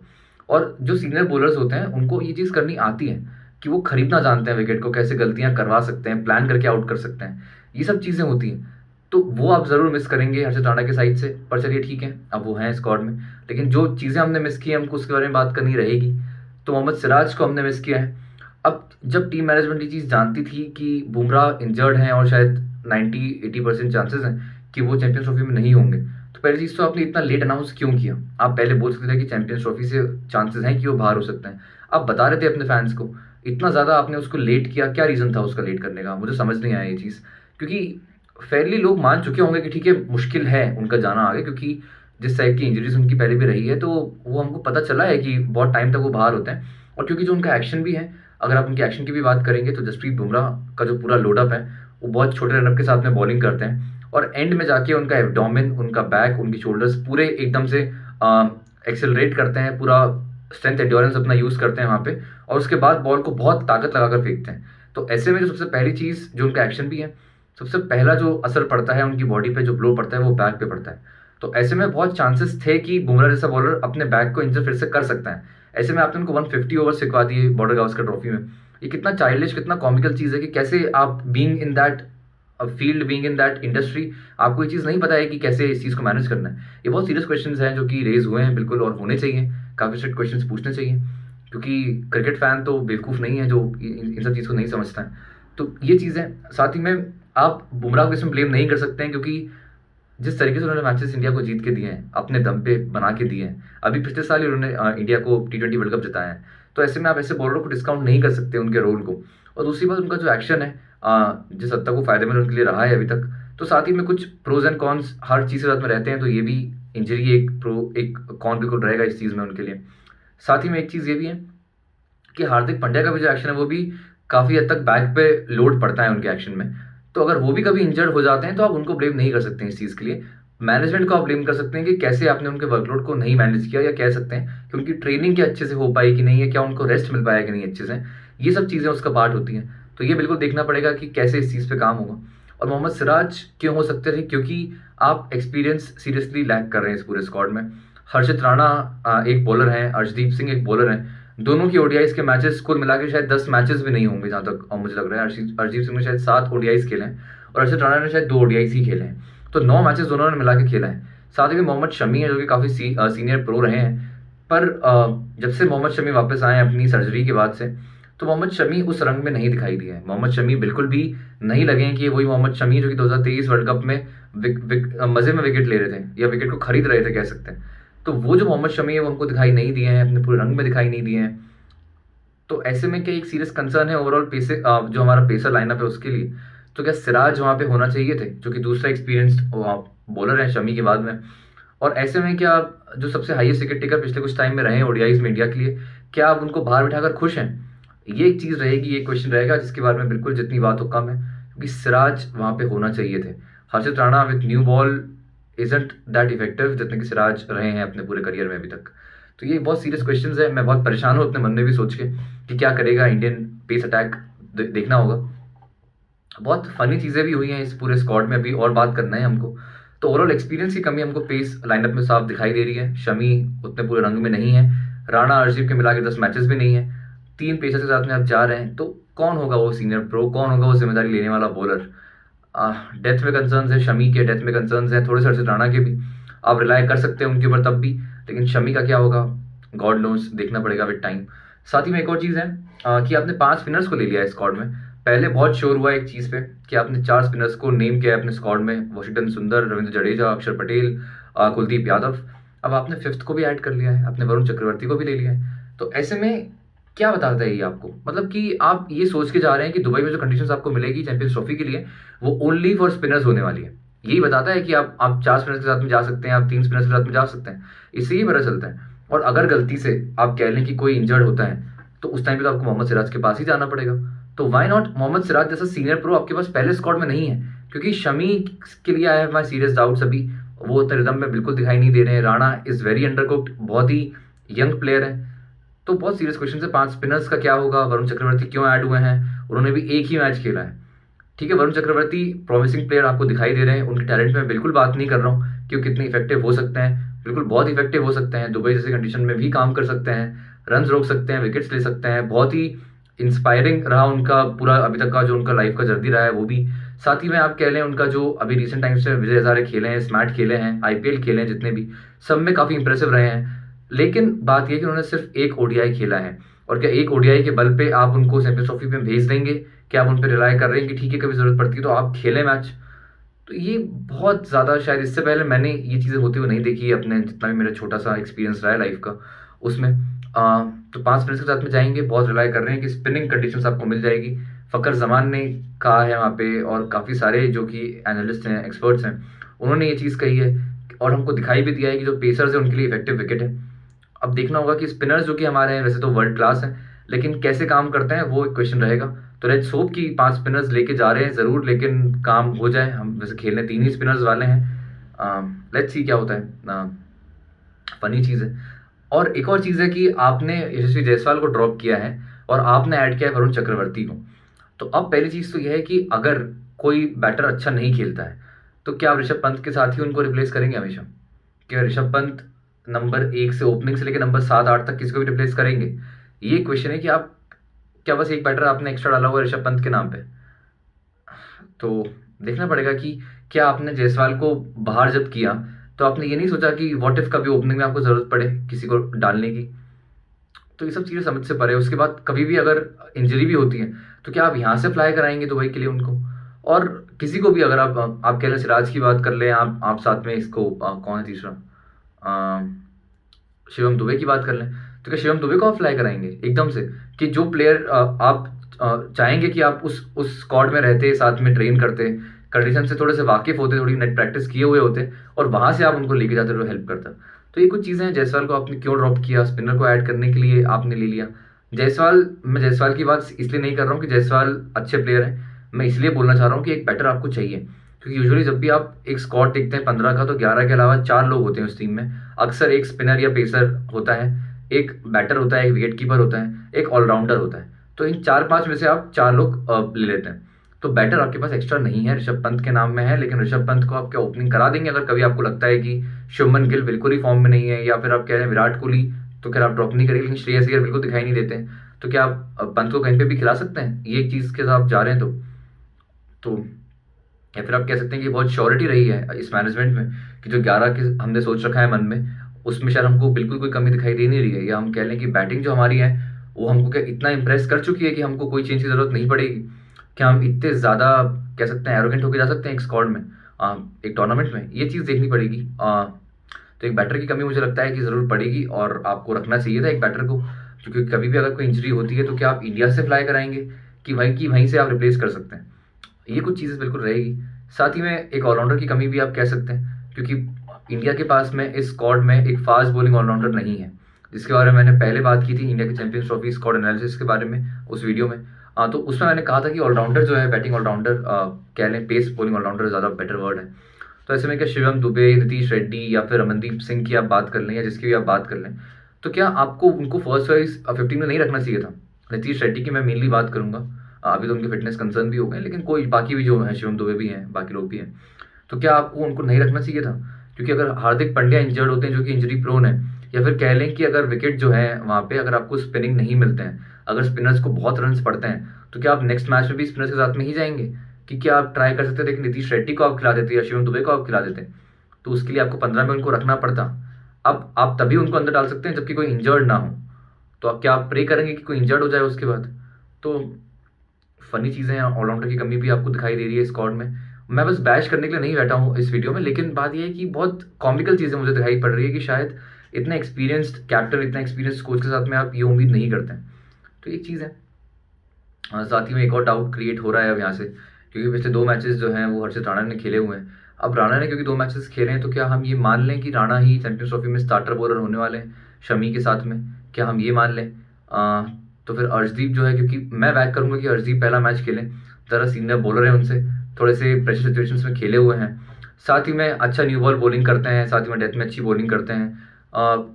[SPEAKER 1] और जो सीनियर बॉलर्स होते हैं उनको ये चीज़ करनी आती है कि वो खरीदना जानते हैं विकेट को, कैसे गलतियां करवा सकते हैं, प्लान करके आउट कर सकते हैं, ये सब चीज़ें होती हैं। तो वो आप ज़रूर मिस करेंगे हर्षित राणा के साइड से, पर चलिए ठीक है, अब वो हैं स्क्वाड में। लेकिन जो चीज़ें हमने मिस की हमको उसके बारे में बात करनी रहेगी। तो मोहम्मद सिराज को हमने मिस किया है। अब जब टीम मैनेजमेंट ये चीज़ जानती थी कि बुमराह इंजर्ड हैं और शायद 90-80% चांसेस हैं कि वो चैंपियंस ट्रॉफी में नहीं होंगे, तो पहली चीज़ तो आपने इतना लेट अनाउंस क्यों किया? आप पहले बोल सकते थे कि चैंपियंस ट्रॉफी से चांसेस हैं कि वो बाहर हो सकते हैं, आप बता रहे थे अपने फैंस को, इतना ज़्यादा आपने उसको लेट किया, क्या रीज़न था उसका लेट करने का? मुझे समझ नहीं आया ये चीज़, क्योंकि फेयरली लोग मान चुके होंगे कि ठीक है, मुश्किल है उनका जाना आगे, क्योंकि जिस टाइप की इंजरीज उनकी पहले भी रही है, तो वो हमको पता चला है कि बहुत टाइम तक वो बाहर होते हैं। और क्योंकि जो उनका एक्शन भी है, अगर आप उनके एक्शन की भी बात करेंगे तो जसप्रीत बुमराह का जो पूरा लोडअप है वो बहुत छोटे रनअप के साथ में बॉलिंग करते हैं, और एंड में जाके उनका एब्डोमेन, उनका बैक, उनकी शोल्डर्स पूरे एकदम से एक्सेलरेट करते हैं, पूरा स्ट्रेंथ एंड्योरेंस अपना यूज़ करते हैं वहाँ पे, और उसके बाद बॉल को बहुत ताकत लगाकर फेंकते हैं। तो ऐसे में जो सबसे पहली चीज़, जो उनका एक्शन भी है, सबसे पहला जो असर पड़ता है उनकी बॉडी पे, जो ब्लो पड़ता है वो बैक पे पड़ता है। तो ऐसे में बहुत चांसेस थे कि बुमराह जैसा बॉलर अपने बैक को इंजर फिर से कर सकता है। ऐसे में आपने उनको 150 ओवर सिखवा दिए बॉर्डर गावस्कर ट्रॉफी में। ये कितना चाइल्डिश, कितना कॉमिकल चीज़ है कि कैसे आप being in that field, being in that industry, आपको ये चीज़ नहीं पता है कि कैसे इस चीज़ को मैनेज करना है। ये बहुत सीरियस क्वेश्चंस हैं जो कि रेज हुए हैं बिल्कुल, और होने चाहिए, काफ़ी स्ट्रिक्ट क्वेश्चंस पूछने चाहिए, क्योंकि क्रिकेट फैन तो बेवकूफ़ नहीं है जो इन सब चीज़ को नहीं समझता है। तो ये चीज़ है। साथ ही में आप बुमराह को इसमें ब्लेम नहीं कर सकते हैं, क्योंकि जिस तरीके से उन्होंने मैचेस इंडिया को जीत के दिए हैं, अपने दम पे बना के दिए हैं, अभी पिछले साल ही उन्होंने इंडिया को T20 वर्ल्ड कप जिताया है। तो ऐसे में आप ऐसे बॉलर को डिस्काउंट नहीं कर सकते उनके रोल को। और दूसरी बात, उनका जो एक्शन है जिस हद तक वो फायदेमंद उनके लिए रहा है अभी तक, तो साथ ही में कुछ प्रोज एंड कॉन्स हर चीज़ के साथ में रहते हैं, तो ये भी इंजरी एक कॉन बिल्कुल रहेगा इस चीज़ में उनके लिए। साथ ही में एक चीज़ ये भी है कि हार्दिक पांड्या का भी जो एक्शन है वो भी काफ़ी हद तक बैक पे लोड पड़ता है उनके एक्शन में। तो अगर वो भी कभी इंजर्ड हो जाते हैं तो आप उनको ब्लेम नहीं कर सकते इस चीज़ के लिए। मैनेजमेंट को आप ब्लेम कर सकते हैं कि कैसे आपने उनके वर्कलोड को नहीं मैनेज किया, या कह सकते हैं कि उनकी ट्रेनिंग क्या अच्छे से हो पाई कि नहीं है, क्या उनको रेस्ट मिल पाया कि नहीं अच्छे से। ये सब चीज़ें उसका पार्ट होती हैं। तो ये बिल्कुल देखना पड़ेगा कि कैसे इस चीज़ पे काम होगा। और मोहम्मद सिराज क्यों हो सकते थे? क्योंकि आप एक्सपीरियंस सीरियसली लैक कर रहे हैं इस पूरे स्क्वाड में। हर्षित राणा एक बॉलर हैं, अर्शदीप सिंह एक बॉलर हैं। दोनों की ओडीआईस के मैचेस कुल मिला के शायद 10 मैचेस भी नहीं होंगे जहाँ तक मुझे लग रहा है। अर्शदीप सिंह ने शायद 7 ओडीआईस खेले हैं और अर्षित राणा ने शायद 2 ओडीआईस ही खेले हैं। तो 9 मैचेस दोनों ने मिला के खेला है। साथ ही में मोहम्मद शमी है जो कि काफ़ी सीनियर प्रो रहे हैं, पर जब से मोहम्मद शमी वापस आए हैं अपनी सर्जरी के बाद से, तो मोहम्मद शमी उस रंग में नहीं दिखाई दिए हैं। मोहम्मद शमी बिल्कुल भी नहीं लगे हैं कि ये वही मोहम्मद शमी जो कि 2023 वर्ल्ड कप में मज़े में विकेट ले रहे थे या विकेट को खरीद रहे थे कह सकते हैं। तो वो जो मोहम्मद शमी है वो हमको दिखाई नहीं दिए हैं, अपने पूरे रंग में दिखाई नहीं दिए हैं। तो ऐसे में क्या एक सीरियस कंसर्न है ओवरऑल जो हमारा पेसर लाइनअप है उसके लिए। तो क्या सिराज वहाँ पे होना चाहिए थे, जो कि दूसरा एक्सपीरियंस्ड बॉलर है शमी के बाद में। और ऐसे में क्या जो सबसे हाईएस्ट विकेट टेकर पिछले कुछ टाइम में रहे हैं ओडीआईज में इंडिया के लिए, क्या आप उनको बाहर बिठाकर खुश हैं? ये एक चीज़ रहेगी, ये क्वेश्चन रहेगा जिसके बारे में बिल्कुल जितनी बात हो कम है, क्योंकि सिराज वहाँ पे होना चाहिए थे। Harshit Rana with new ball isn't that effective जितने कि सिराज रहे हैं अपने पूरे करियर में अभी तक। तो ये बहुत सीरियस क्वेश्चंस है। मैं बहुत परेशान हूँ अपने मन में भी सोच के कि क्या करेगा इंडियन पेस अटैक, देखना होगा। बहुत फनी चीज़ें भी हुई हैं इस पूरे स्क्वाड में, अभी और बात करना है हमको। तो ओवरऑल एक्सपीरियंस की कमी हमको पेस लाइनअप में साफ दिखाई दे रही है। शमी उतने पूरे रंग में नहीं है, राणा अर्शदीप के मिला के 10 मैचेस भी नहीं है, 3 पेसर्स के साथ में आप जा रहे हैं, तो कौन होगा वो सीनियर प्रो, कौन होगा वो जिम्मेदारी लेने वाला बॉलर? डेथ में कंसर्न्स है शमी के, डेथ में कंसर्न्स है थोड़े से अर्षित राणा के भी। आप रिलाय कर सकते हैं उनके ऊपर तब भी, लेकिन शमी का क्या होगा गॉड नोस, देखना पड़ेगा विद टाइम। साथ ही में एक और चीज़ है कि आपने 5 स्पिनर्स को ले लिया है स्क्वाड में। पहले बहुत श्योर हुआ एक चीज़ पे कि आपने 4 स्पिनर्स को नेम किया है अपने स्क्वाड में, वॉशिंगटन सुंदर, रविंद्र जडेजा, अक्षर पटेल, कुलदीप यादव। अब आपने 5th को भी ऐड कर लिया है, आपने वरुण चक्रवर्ती को भी ले लिया है। तो ऐसे में क्या बताता है ये आपको? मतलब कि आप ये सोच के जा रहे हैं कि दुबई में जो कंडीशंस आपको मिलेगी चैंपियंस ट्रॉफी के लिए, वो ओनली फॉर स्पिनर्स होने वाली है। यही बताता है कि आप 4 स्पिनर्स के साथ में जा सकते हैं, आप 3 स्पिनर्स के साथ में जा सकते हैं। इससे ही पता चलता है। और अगर गलती से आप कह लें कि कोई इंजर्ड होता है, तो उस टाइम पे तो आपको मोहम्मद सिराज के पास ही जाना पड़ेगा। तो व्हाई नॉट मोहम्मद सिराज जैसा सीनियर प्रो आपके पास पहले स्क्वाड में नहीं है? क्योंकि शमी के लिए I have my serious doubts अभी, वो उतने रिदम में बिल्कुल दिखाई नहीं दे रहे हैं। राणा इज़ वेरी अंडरकुक्ड, बहुत ही यंग प्लेयर है। तो बहुत सीरियस क्वेश्चन है। 5 स्पिनर्स का क्या होगा? वरुण चक्रवर्ती क्यों ऐड हुए हैं? उन्होंने भी एक ही मैच खेला है। ठीक है, वरुण चक्रवर्ती प्रॉमिसिंग प्लेयर आपको दिखाई दे रहे हैं, उनके टैलेंट में बिल्कुल बात नहीं कर रहा हूँ कि वो कितने इफेक्टिव हो सकते हैं। बिल्कुल बहुत इफेक्टिव हो सकते हैं, दुबई जैसी कंडीशन में भी काम कर सकते हैं, रन रोक सकते हैं, विकेट्स ले सकते हैं। बहुत ही इंस्पायरिंग रहा उनका पूरा अभी तक का जो उनका लाइफ का जर्नी रहा है वो भी। साथ ही में आप कह लें उनका जो अभी रिसेंट टाइम्स से विजय हजारे खेले हैं, स्मैट खेले हैं, आईपीएल खेले हैं, जितने भी सब में काफ़ी इंप्रेसिव रहे हैं। लेकिन बात यह कि उन्होंने सिर्फ एक ओडीआई खेला है, और क्या एक ओडीआई के बल पे आप उनको चैंपियंस ट्रॉफी में भेज देंगे? क्या आप उन पर रिलाय कर रहे हैं कि ठीक है कभी जरूरत पड़ती है तो आप खेलें मैच? तो ये बहुत ज़्यादा, शायद इससे पहले मैंने ये चीज़ें होती हुई नहीं देखी अपने जितना भी मेरा छोटा सा एक्सपीरियंस रहा है लाइफ का उसमें। तो 5 स्पिनर्स के साथ में जाएंगे, बहुत रिलाय कर रहे हैं कि स्पिनिंग कंडीशंस आपको मिल जाएगी। फ़खर जमान ने कहा है वहाँ पे, और काफ़ी सारे जो कि एनालिस्ट हैं, एक्सपर्ट्स हैं, उन्होंने ये चीज़ कही है, और हमको दिखाई भी दिया है कि जो पेसर्स हैं उनके लिए इफेक्टिव विकेट है। अब देखना होगा कि स्पिनर्स जो कि हमारे हैं वैसे तो वर्ल्ड क्लास हैं, लेकिन कैसे काम करते हैं वो एक क्वेश्चन रहेगा। तो लेट्स होप कि 5 स्पिनर्स लेके जा रहे हैं ज़रूर, लेकिन काम हो जाए। हम वैसे खेलने 3 ही स्पिनर्स वाले हैं, लेट्स सी क्या होता है। फनी चीज़ है। और एक और चीज़ है कि आपने यशस्वी जायसवाल को ड्रॉप किया है और आपने ऐड किया है वरुण चक्रवर्ती को। तो अब पहली चीज़ तो यह है कि अगर कोई बैटर अच्छा नहीं खेलता है, तो क्या आप ऋषभ पंत के साथ ही उनको रिप्लेस करेंगे हमेशा? क्या ऋषभ पंत नंबर 1 से ओपनिंग से लेकर नंबर 7-8 तक किसी को भी रिप्लेस करेंगे? ये क्वेश्चन है कि आप क्या बस एक बैटर आपने एक्स्ट्रा डाला हुआ है ऋषभ पंत के नाम पे? तो देखना पड़ेगा कि क्या आपने जायसवाल को बाहर जब किया तो आपने ये नहीं सोचा कि व्हाट इफ कभी ओपनिंग में आपको ज़रूरत पड़े किसी को डालने की? तो ये सब चीज़ें समझ से परे। उसके बाद कभी भी अगर इंजरी भी होती है तो क्या आप यहाँ से फ्लाई कराएंगे दुबई के लिए उनको? और किसी को भी अगर आप कह लें सिराज की बात कर लें, आप साथ में इसको कौन है तीसरा, शिवम दुबे की बात कर लें, तो क्या शिवम दुबे को आप फ्लाई कराएंगे एकदम से? कि जो प्लेयर आप चाहेंगे कि आप उस स्क्वाड में रहते, साथ में ट्रेन करते, कंडीशन से थोड़े से वाकिफ होते, थोड़ी नेट प्रैक्टिस किए हुए होते, और वहाँ से आप उनको लेके जाते तो हेल्प करता। तो ये कुछ चीज़ें हैं। जायसवाल को आपने क्यों ड्रॉप किया? स्पिनर को ऐड करने के लिए आपने ले लिया मैं जायसवाल की बात इसलिए नहीं कर रहा हूँ कि जायसवाल अच्छे प्लेयर हैं, मैं इसलिए बोलना चाह रहा हूँ कि एक बैटर आपको चाहिए। क्योंकि यूजुअली जब भी आप एक स्क्वाड देखते हैं 15 का, तो 11 के अलावा 4 लोग होते हैं उस टीम में। अक्सर एक स्पिनर या पेसर होता है, एक बैटर होता है, एक विकेट कीपर होता है, एक ऑलराउंडर होता है। तो इन 4-5 में से आप 4 लोग ले लेते हैं। तो बैटर आपके पास एक्स्ट्रा नहीं है, ऋषभ पंत के नाम में है, लेकिन ऋषभ पंत को आप क्या ओपनिंग करा देंगे? अगर कभी आपको लगता है कि शुभमन गिल बिल्कुल ही फॉर्म में नहीं है, या फिर आप कह रहे हैं विराट कोहली, तो क्या आप ड्रॉप नहीं करेंगे? लेकिन श्रेयस अय्यर बिल्कुल दिखाई नहीं देते हैं, तो क्या आप पंत को कहीं पे भी खिला सकते हैं? ये एक चीज़ के साथ आप जा रहे हैं तो या फिर आप कह सकते हैं कि बहुत श्योरिटी रही है इस मैनेजमेंट में कि जो 11 की हमने सोच रखा है मन में, उसमें शायद हमको बिल्कुल कोई कमी दिखाई दे नहीं रही है। या हम कह लें कि बैटिंग जो हमारी है वो हमको क्या इतना इंप्रेस कर चुकी है कि हमको कोई चेंज की ज़रूरत नहीं पड़ेगी? क्या हम इतने ज़्यादा कह सकते हैं एरोगेंट होकर जा सकते हैं एक स्क्वाड में, एक टूर्नामेंट में? ये चीज़ देखनी पड़ेगी। तो एक बैटर की कमी मुझे लगता है कि ज़रूर पड़ेगी, और आपको रखना चाहिए था एक बैटर को, क्योंकि कभी भी अगर कोई इंजरी होती है तो क्या आप इंडिया से फ्लाई कराएंगे कि वहीं से आप रिप्लेस कर सकते हैं? ये कुछ चीज़ें बिल्कुल रहेगी। साथ ही में एक ऑलराउंडर की कमी भी आप कह सकते हैं, क्योंकि इंडिया के पास में इस स्क्वाड में एक फास्ट बॉलिंग ऑलराउंडर नहीं है, जिसके बारे में मैंने पहले बात की थी इंडिया के चैंपियंस ट्रॉफी स्क्वाड एनालिसिस के बारे में उस वीडियो में। तो उसमें मैंने कहा था कि ऑलराउंडर जो है, बैटिंग ऑलराउंडर कह लें, पेस बॉलिंग ऑलराउंडर ज़्यादा बेटर वर्ड है। तो ऐसे में क्या शिवम दुबे, नीतीश रेड्डी या फिर अमनदीप सिंह की आप बात कर लें, या जिसकी भी आप बात कर लें, तो क्या आपको उनको फर्स्ट चॉइस 15 में नहीं रखना चाहिए था? नीतीश रेड्डी की मैं मेनली बात करूंगा, अभी तो उनके फिटनेस कंसर्न भी हो गए, लेकिन कोई बाकी भी जो है, शिवम दुबे भी हैं, बाकी लोग भी हैं, तो क्या आपको उनको नहीं रखना चाहिए था? क्योंकि अगर हार्दिक पांड्या इंजर्ड होते हैं जो कि इंजरी प्रोन है, या फिर कह लें कि अगर विकेट जो है वहाँ पे अगर आपको स्पिनिंग नहीं मिलते हैं, अगर स्पिनर्स को बहुत रन्स पड़ते हैं, तो क्या आप नेक्स्ट मैच में भी स्पिनर्स के साथ में ही जाएंगे? कि क्या आप ट्राई कर सकते थे कि नीतीश रेड्डी को आप खिला देते या शिवम दुबे को आप खिला देते? तो उसके लिए आपको 15 में उनको रखना पड़ता। अब आप तभी उनको अंदर डाल सकते हैं जबकि कोई इंजर्ड ना हो। तो आप क्या आप प्रे करेंगे कि कोई इंजर्ड हो जाए उसके बाद? तो फनी चीज़ें हैं, ऑलराउंडर की कमी भी आपको दिखाई दे रही है स्क्वाड में। मैं बस बैश करने के लिए नहीं बैठा हूँ इस वीडियो में, लेकिन बात यह है कि बहुत कॉमिकल चीज़ें मुझे दिखाई पड़ रही है कि शायद इतना एक्सपीरियंस्ड कैप्टन, इतना एक्सपीरियंस्ड कोच के साथ में आप ये उम्मीद नहीं करते हैं। तो एक चीज़ है। साथ ही में एक और डाउट क्रिएट हो रहा है अब यहाँ से, क्योंकि पिछले 2 मैचेस जो हैं वो हर्षित राणा ने खेले हुए हैं। अब राणा ने क्योंकि 2 मैचेस खेले हैं, तो क्या हम ये मान लें कि राणा ही चैंपियंस ट्रॉफी में स्टार्टर बॉलर होने वाले हैं शमी के साथ में? क्या हम ये मान लें? तो फिर अर्शदीप जो है, क्योंकि मैं बैक करूँगा कि अर्शदीप पहला मैच खेलें, ज़रा सीनियर बॉलर है, उनसे थोड़े से प्रेशर सिचुएशंस में खेले हुए हैं। साथ ही में अच्छा न्यू बॉल बॉलिंग करते हैं, साथ ही में डेथ में अच्छी बॉलिंग करते हैं,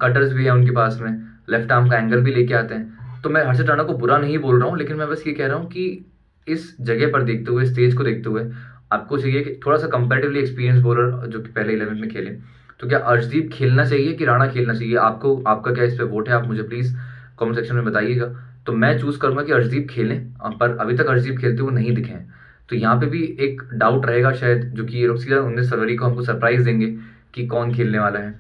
[SPEAKER 1] कटर्स भी है उनके पास में, लेफ्ट आर्म का एंगल भी लेके आते हैं। तो मैं हर्षित राणा को बुरा नहीं बोल रहा हूँ, लेकिन मैं बस ये कह रहा हूँ कि इस जगह पर देखते हुए, स्टेज को देखते हुए, आपको चाहिए कि थोड़ा सा कंपैरेटिवली एक्सपीरियंस बॉलर जो कि पहले 11 में खेले। तो क्या अर्शदीप खेलना चाहिए कि राणा खेलना चाहिए? आपको, आपका क्या इस पे वोट है? आप मुझे प्लीज़ कमेंट सेक्शन में बताइएगा। तो मैं चूज़ करूँगा कि अर्शदीप खेलें, पर अभी तक अर्शदीप खेलते हुए नहीं दिखे हैं। तो यहाँ पे भी एक डाउट रहेगा शायद, जो कि ये लोग सीधा 19 फरवरी को हमको सरप्राइज़ देंगे कि कौन खेलने वाला है।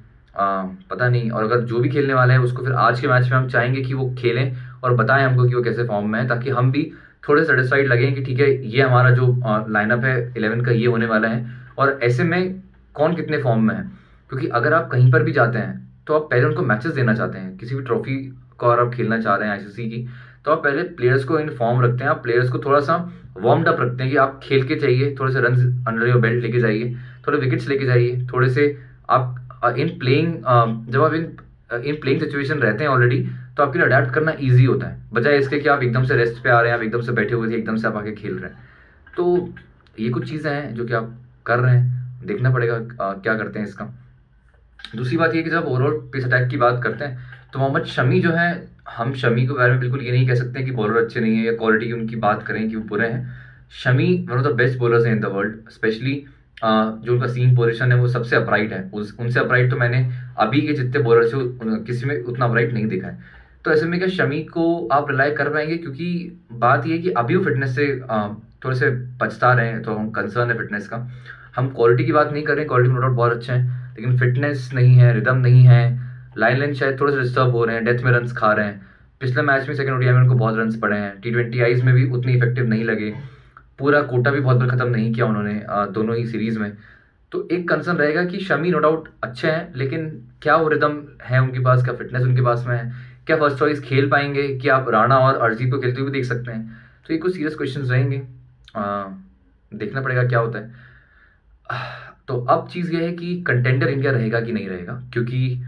[SPEAKER 1] पता नहीं। और अगर जो भी खेलने वाला है उसको फिर आज के मैच में हम चाहेंगे कि वो खेलें और बताएं हमको कि वो कैसे फॉर्म में है, ताकि हम भी थोड़े सेटिस्फाइड लगें कि ठीक है, ये हमारा जो लाइनअप है 11 का ये होने वाला है, और ऐसे में कौन कितने फॉर्म में है। क्योंकि अगर आप कहीं पर भी जाते हैं तो आप पहले उनको मैचेस देना चाहते हैं, किसी भी ट्रॉफी को अगर आप खेलना चाह रहे हैं आईसीसी की, तो आप पहले प्लेयर्स को इन फॉर्म रखते हैं, आप प्लेयर्स को थोड़ा सा वार्म्ड अप रखते हैं कि आप खेल के चाहिए, थोड़े से रन अंडर योर बेल्ट लेके जाइए, थोड़े विकेट्स लेके जाइए, थोड़े से आप इन प्लेइंग, जब आप इन प्लेइंग सिचुएशन रहते हैं ऑलरेडी, तो आपके लिए अडेप्ट करना ईजी होता है, बजाय इसके कि आप एकदम से रेस्ट पे आ रहे हैं, आप एकदम से बैठे हुए थे, एकदम से आप आके खेल रहे हैं। तो ये कुछ चीज़ें हैं जो कि आप कर रहे हैं, देखना पड़ेगा क्या करते हैं इसका। दूसरी बात ये कि जब ओवरऑल पेस अटैक की बात करते हैं, तो मोहम्मद शमी जो है, हम शमी के बारे में बिल्कुल ये नहीं कह सकते कि बॉलर अच्छे नहीं है या क्वालिटी की उनकी बात करें कि वो बुरे हैं। Shami one of the best bowlers हैं इन द वर्ल्ड, स्पेशली जो उनका सीम पोजीशन है वो सबसे अपराइट है। उनसे अपराइट तो मैंने अभी के जितने बॉलर से किसी में उतना अपराइट नहीं देखा है। तो ऐसे में क्या शमी को आप रिलाई कर पाएंगे? क्योंकि बात ये है कि अभी वो फिटनेस से थोड़े से पछता रहे हैं, तो हम कंसर्न है फिटनेस का। हम क्वालिटी की बात नहीं कर रहे हैं, क्वालिटी में नो डाउट बहुत अच्छे हैं, लेकिन फिटनेस नहीं है, रिदम नहीं है, लाइन शायद थोड़े से डिस्टर्ब हो रहे हैं, डेथ में रन्स खा रहे हैं। पिछले मैच में सेकंड ओडीआई में उनको बहुत रन्स पड़े हैं, T20 आईज में भी उतनी इफेक्टिव नहीं लगे, पूरा कोटा भी बहुत बार खत्म नहीं किया उन्होंने दोनों ही सीरीज में। तो एक कंसर्न रहेगा कि शमी नो डाउट अच्छे हैं, लेकिन क्या वो रिदम है उनके पास, क्या फिटनेस उनके पास में है, क्या फर्स्ट चॉइस खेल पाएंगे, कि आप राणा और अर्शदीप को खेलते हुए भी देख सकते हैं? तो ये कुछ सीरियस क्वेश्चंस रहेंगे, देखना पड़ेगा क्या होता है। तो अब चीज़ ये है कि कंटेंडर इंडिया रहेगा कि नहीं रहेगा, क्योंकि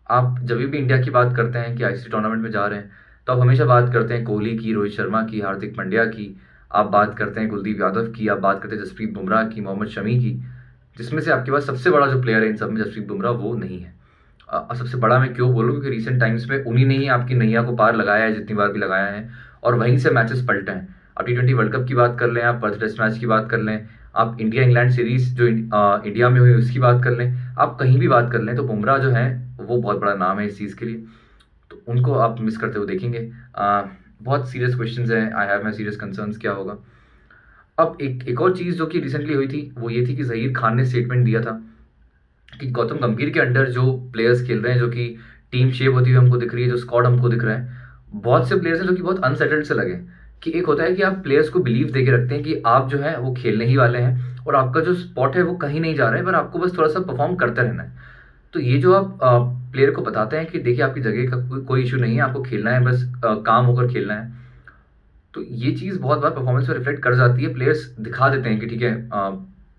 [SPEAKER 1] आप जब भी इंडिया की बात करते हैं कि आईसीसी टूर्नामेंट में जा रहे हैं, तो आप हमेशा बात करते हैं कोहली की, रोहित शर्मा की, हार्दिक पांड्या की, आप बात करते हैं कुलदीप यादव की, आप बात करते हैं जसप्रीत बुमराह की, मोहम्मद शमी की, जिसमें से आपके पास सबसे बड़ा जो प्लेयर है इन सब में जसप्रीत बुमराह, वो नहीं है। सबसे बड़ा मैं क्यों बोलूँ? क्योंकि रिसेंट टाइम्स में उन्हीं ने ही आपकी नैया को पार लगाया है, जितनी बार भी लगाया है, और वहीं से मैचेस पलटे हैं। आप T20 वर्ल्ड कप की बात कर लें, आप पर्थ टेस्ट मैच की बात कर लें, आप इंडिया इंग्लैंड सीरीज जो इंडिया में हुई उसकी बात कर लें, आप कहीं भी बात कर लें, तो बुमराह जो है वो बहुत बड़ा नाम है इस चीज़ के लिए। तो उनको आप मिस करते हुए देखेंगे। बहुत सीरियस क्वेश्चंस हैं, I have my serious concerns, क्या होगा। अब एक और चीज़ जो कि रिसेंटली हुई थी, वो ये थी कि ज़हीर खान ने स्टेटमेंट दिया था कि गौतम गंभीर के अंडर जो प्लेयर्स खेल रहे हैं, जो कि टीम शेप होती हुई हमको दिख रही है, जो स्क्वाड हमको दिख रहा है, बहुत से प्लेयर्स हैं जो कि बहुत अनसेटल्ड से लगे। कि एक होता है कि आप प्लेयर्स को बिलीव दे के रखते हैं कि आप जो है वो खेलने ही वाले हैं, और आपका जो स्पॉट है वो कहीं नहीं जा रहा है, पर आपको बस थोड़ा सा परफॉर्म करते रहना है। तो ये जो आप प्लेयर को बताते हैं कि देखिए आपकी जगह का कोई इशू नहीं है, आपको खेलना है, बस काम होकर खेलना है, तो ये चीज़ बहुत बार परफॉर्मेंस में रिफ्लेक्ट कर जाती है। प्लेयर्स दिखा देते हैं कि ठीक है,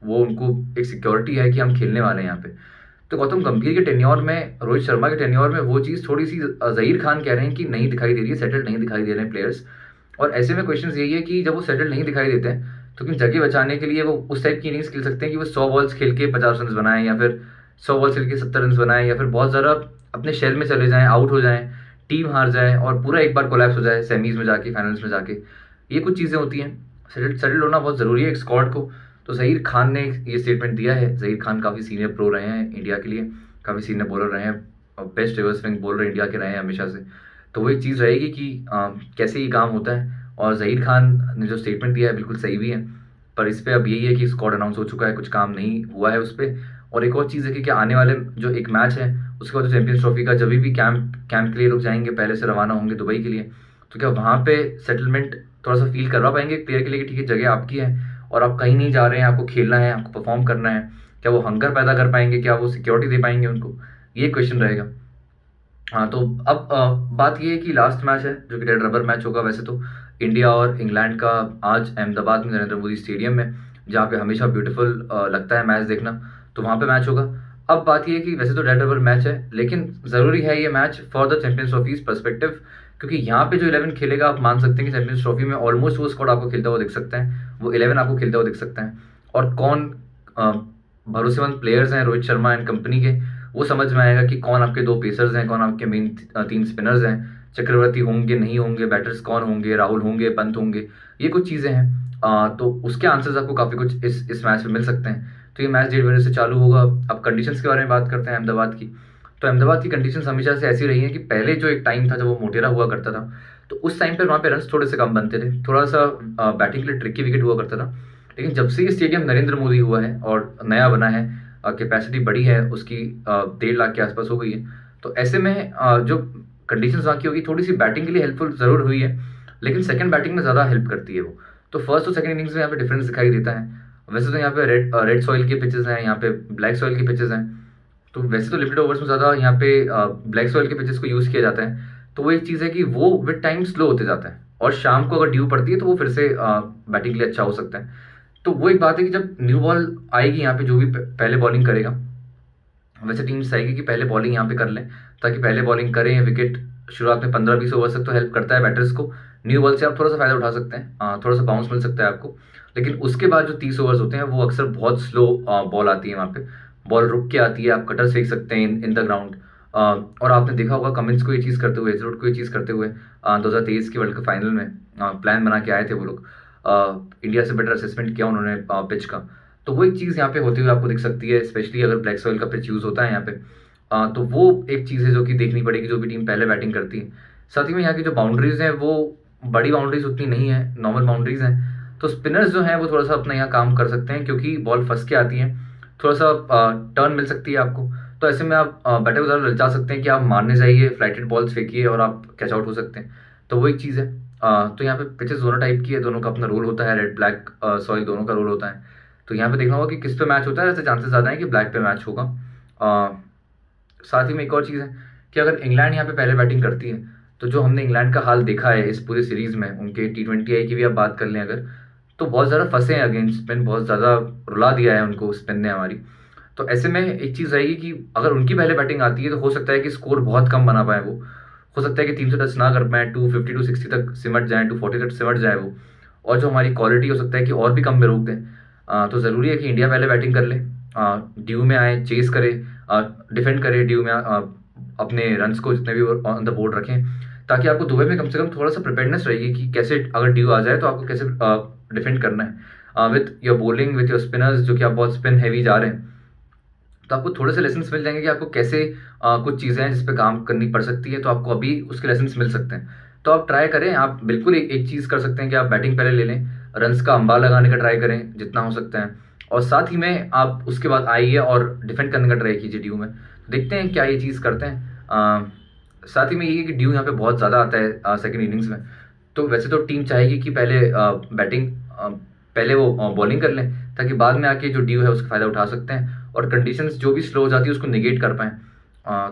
[SPEAKER 1] वो उनको एक सिक्योरिटी है कि हम खेलने वाले हैं यहाँ पे। तो गौतम गंभीर के टेन्योर में, रोहित शर्मा के टेन्योर में वो चीज़ थोड़ी सी ज़हीर खान कह रहे हैं कि नहीं दिखाई दे रही है, सेटल्ड नहीं दिखाई दे रहे हैं प्लेयर्स। और ऐसे में क्वेश्चन यही है कि जब वो सेटल नहीं दिखाई देते हैं, तो क्योंकि जगह बचाने के लिए वो उस टाइप की इनिंग्स खेल सकते हैं कि वो 100 बॉल्स खेल के 50 रन बनाएं, या फिर 100 बॉल्स खेल के 70 रन बनाएं, या फिर बहुत ज़्यादा अपने शेल में चले जाएं, आउट हो जाएं, टीम हार जाए और पूरा एक बार कोलैप्स हो जाए सेमीज में जाके, फाइनल्स में जाके। ये कुछ चीज़ें होती हैं। सेटल होना बहुत ज़रूरी है एक स्क्वाड को। तो ज़हीर खान ने ये स्टेटमेंट दिया है। ज़हीर खान काफ़ी सीनियर प्रो रहे हैं इंडिया के लिए, काफ़ी सीनियर बॉलर रहे हैं, और best reverse swing bowler India के रहे हैं हमेशा से। तो वो एक चीज़ रहेगी कि कैसे ये काम होता है। और ज़हीर खान ने जो स्टेटमेंट दिया है बिल्कुल सही भी है, पर इस पर अब यही है कि स्क्वाड अनाउंस हो चुका है, कुछ काम नहीं हुआ है उस पर। और एक और चीज़ है कि क्या आने वाले जो एक मैच है उसके बाद जो चैंपियंस ट्रॉफी का जब भी कैंप के लिए लोग जाएंगे, पहले से रवाना होंगे दुबई के लिए, तो क्या वहाँ पे सेटलमेंट थोड़ा सा फील करवा पाएंगे प्लेयर के लिए कि ठीक है जगह आपकी है और आप कहीं नहीं जा रहे हैं, आपको खेलना है, आपको परफॉर्म करना है? क्या वो हंगर पैदा कर पाएंगे? क्या वो सिक्योरिटी दे पाएंगे उनको? ये क्वेश्चन रहेगा। हाँ, तो अब बात ये है कि लास्ट मैच है जो कि रेड रबर मैच होगा वैसे तो इंडिया और इंग्लैंड का आज अहमदाबाद में नरेंद्र मोदी स्टेडियम में, जहाँ पे हमेशा ब्यूटीफुल लगता है मैच देखना, तो वहाँ पे मैच होगा। अब बात ये है कि वैसे तो रेड रबर मैच है, लेकिन ज़रूरी है ये match for the champions trophies perspective, क्योंकि यहाँ पे जो 11 खेलेगा आप मान सकते हैं कि चैंपियंस ट्रॉफी में ऑलमोस्ट वो स्क्वाड आपको खेलता हुआ दिख सकता है, वो 11 आपको खेलता हुआ दिख सकता है। और कौन अ, भरोसेमंद प्लेयर्स हैं रोहित शर्मा एंड कंपनी के, वो समझ में आएगा कि कौन आपके 2 पेसर्स हैं, कौन आपके मेन 3 स्पिनर्स हैं, चक्रवर्ती होंगे, नहीं होंगे, बैटर्स कौन होंगे, राहुल होंगे, पंत होंगे, ये कुछ चीज़ें हैं। तो उसके आंसर्स आपको काफ़ी कुछ इस मैच में मिल सकते हैं। तो ये मैच 1:30 बजे से चालू होगा। अब कंडीशंस के बारे में बात करते हैं अहमदाबाद की। तो अहमदाबाद की कंडीशंस हमेशा से ऐसी रही हैं कि पहले जो एक टाइम था जब वो मोटेरा हुआ करता था, तो उस टाइम पर वहाँ पे रन्स थोड़े से कम बनते थे, थोड़ा-सा बैटिंग के लिए ट्रिकी विकेट हुआ करता था। लेकिन जब से ये स्टेडियम नरेंद्र मोदी हुआ है और नया बना है, कैपेसिटी बढ़ी है उसकी, 1.5 लाख के आसपास हो गई है। तो ऐसे में जो कंडीशंस वहाँ की होगी, थोड़ी-सी बैटिंग के लिए हेल्पफुल ज़रूर हुई है, लेकिन सेकंड बैटिंग में ज़्यादा हेल्प करती है वो। तो फर्स्ट और सेकंड इनिंग्स में यहाँ पे डिफरेंस दिखाई देता है। वैसे तो यहाँ पे रेड सॉइल के पिचेज़ हैं, यहाँ पे ब्लैक सॉइल के पिचेज़ हैं। तो वैसे तो लिमिटेड ओवर्स में ज़्यादा यहाँ पे ब्लैक सॉइल के पिचेज़ को यूज़ किया जाता है। तो वो एक चीज़ है कि वो विद टाइम स्लो होते जाता है और शाम को अगर ड्यू पड़ती है तो वो फिर से बैटिंग के लिए अच्छा हो सकता है। तो वो एक बात है कि जब न्यू बॉल आएगी यहाँ पे, जो भी पहले बॉलिंग करेगा, वैसे टीम्स चाहेगी कि पहले बॉलिंग यहाँ पे कर लें, ताकि पहले बॉलिंग करें। विकेट शुरुआत में 15-20 ओवर तक तो हेल्प करता है बैटर्स को। न्यू बॉल से आप थोड़ा सा फ़ायदा उठा सकते हैं, थोड़ा सा बाउंस मिल सकता है आपको। लेकिन उसके बाद जो 30 ओवर्स होते हैं वो अक्सर बहुत स्लो बॉल आती है वहाँ पे, बॉल रुक के आती है, आप कटर फेंक सकते हैं इन द ग्राउंड। और आपने देखा होगा कमिंस को ये चीज़ करते हुए, हेजलवुड को ये चीज़ करते हुए 2023 के वर्ल्ड कप फाइनल में प्लान बना के आए थे वो लोग। इंडिया से बेटर असेसमेंट किया उन्होंने पिच का। तो वो एक चीज़ यहाँ पे होते हुए आपको दिख सकती है, स्पेशली अगर ब्लैक सॉइल का पिच यूज़ होता है यहाँ पे। तो वो एक चीज़ है जो कि देखनी पड़ेगी जो भी टीम पहले बैटिंग करती है। साथ ही में यहाँ की जो बाउंड्रीज़ हैं वो बड़ी बाउंड्रीज़ उतनी नहीं है, नॉर्मल बाउंड्रीज़ हैं। तो स्पिनर्स जो हैं वो थोड़ा-सा अपना यहाँ काम कर सकते हैं, क्योंकि बॉल फँस के आती है, थोड़ा-सा टर्न मिल सकती है आपको। तो ऐसे में आप बैटर को ज़्यादा ललचा सकते हैं कि आप मारने जाइए, फ्लाइटेड बॉल्स फेंकिए और आप कैच आउट हो सकते हैं। तो वो एक चीज़ है। तो यहाँ पे पिचेज़ दोनों टाइप की है, दोनों का अपना रोल होता है, रेड ब्लैक सॉइल दोनों का रोल होता है। तो यहाँ पे देखना होगा कि किस पे मैच होता है, ऐसे चांसेस ज़्यादा हैं कि ब्लैक पे मैच होगा। साथ ही में एक और चीज़ है कि अगर इंग्लैंड यहाँ पे पहले बैटिंग करती है, तो जो हमने इंग्लैंड का हाल देखा है इस पूरी सीरीज़ में, उनके T20I की भी आप बात कर लें अगर, तो बहुत ज़्यादा फँसे हैं अगेंस्ट स्पिन, बहुत ज़्यादा रुला दिया है उनको स्पिन ने हमारी। तो ऐसे में एक चीज़ रहेगी कि अगर उनकी पहले बैटिंग आती है तो हो सकता है कि स्कोर बहुत कम बना पाएँ वो। हो सकता है कि 300 टच ना कर पाएँ, 250 टू 60 तक सिमट जाएँ, 240 तक सिमट जाए वो। और जो हमारी क्वालिटी हो सकता है कि और भी कम में रोक दें। तो ज़रूरी है कि इंडिया पहले बैटिंग कर ले, ड्यू में आए, चेस करे, डिफेंड करे ड्यू में, अपने रन्स को जितने भी ऑन द बोर्ड रखें, ताकि आपको दुबई में कम से कम थोड़ा-सा प्रिपेयर्डनेस रहेगी कि कैसे अगर ड्यू आ जाए तो आपको कैसे डिफेंड करना है। With your bowling, with your spinners, जो कि आप बहुत स्पिन हैवी जा रहे हैं, तो आपको थोड़े से लेसन्स मिल जाएँगे कि आपको कैसे कुछ चीज़ें हैं जिस पे काम करनी पड़ सकती है, तो आपको अभी उसके लेसन्स मिल सकते हैं। तो आप ट्राई करें, आप बिल्कुल एक चीज़ कर सकते हैं कि आप बैटिंग पहले ले लें, रन्स का अंबार लगाने का ट्राई करें जितना हो सकता है, और साथ ही में आप उसके बाद आइए और डिफेंड करने का ट्राई कीजिए ड्यू में। देखते हैं क्या ये चीज़ करते हैं। साथ ही में ये है कि ड्यू यहाँ पे बहुत ज़्यादा आता है सेकंड इनिंग्स में। तो वैसे तो टीम चाहेगी कि पहले बैटिंग पहले वो बॉलिंग कर लें, ताकि बाद में आके जो ड्यू है उसका फ़ायदा उठा सकते हैं और कंडीशंस जो भी स्लो हो जाती है उसको नेगेट कर पाएँ।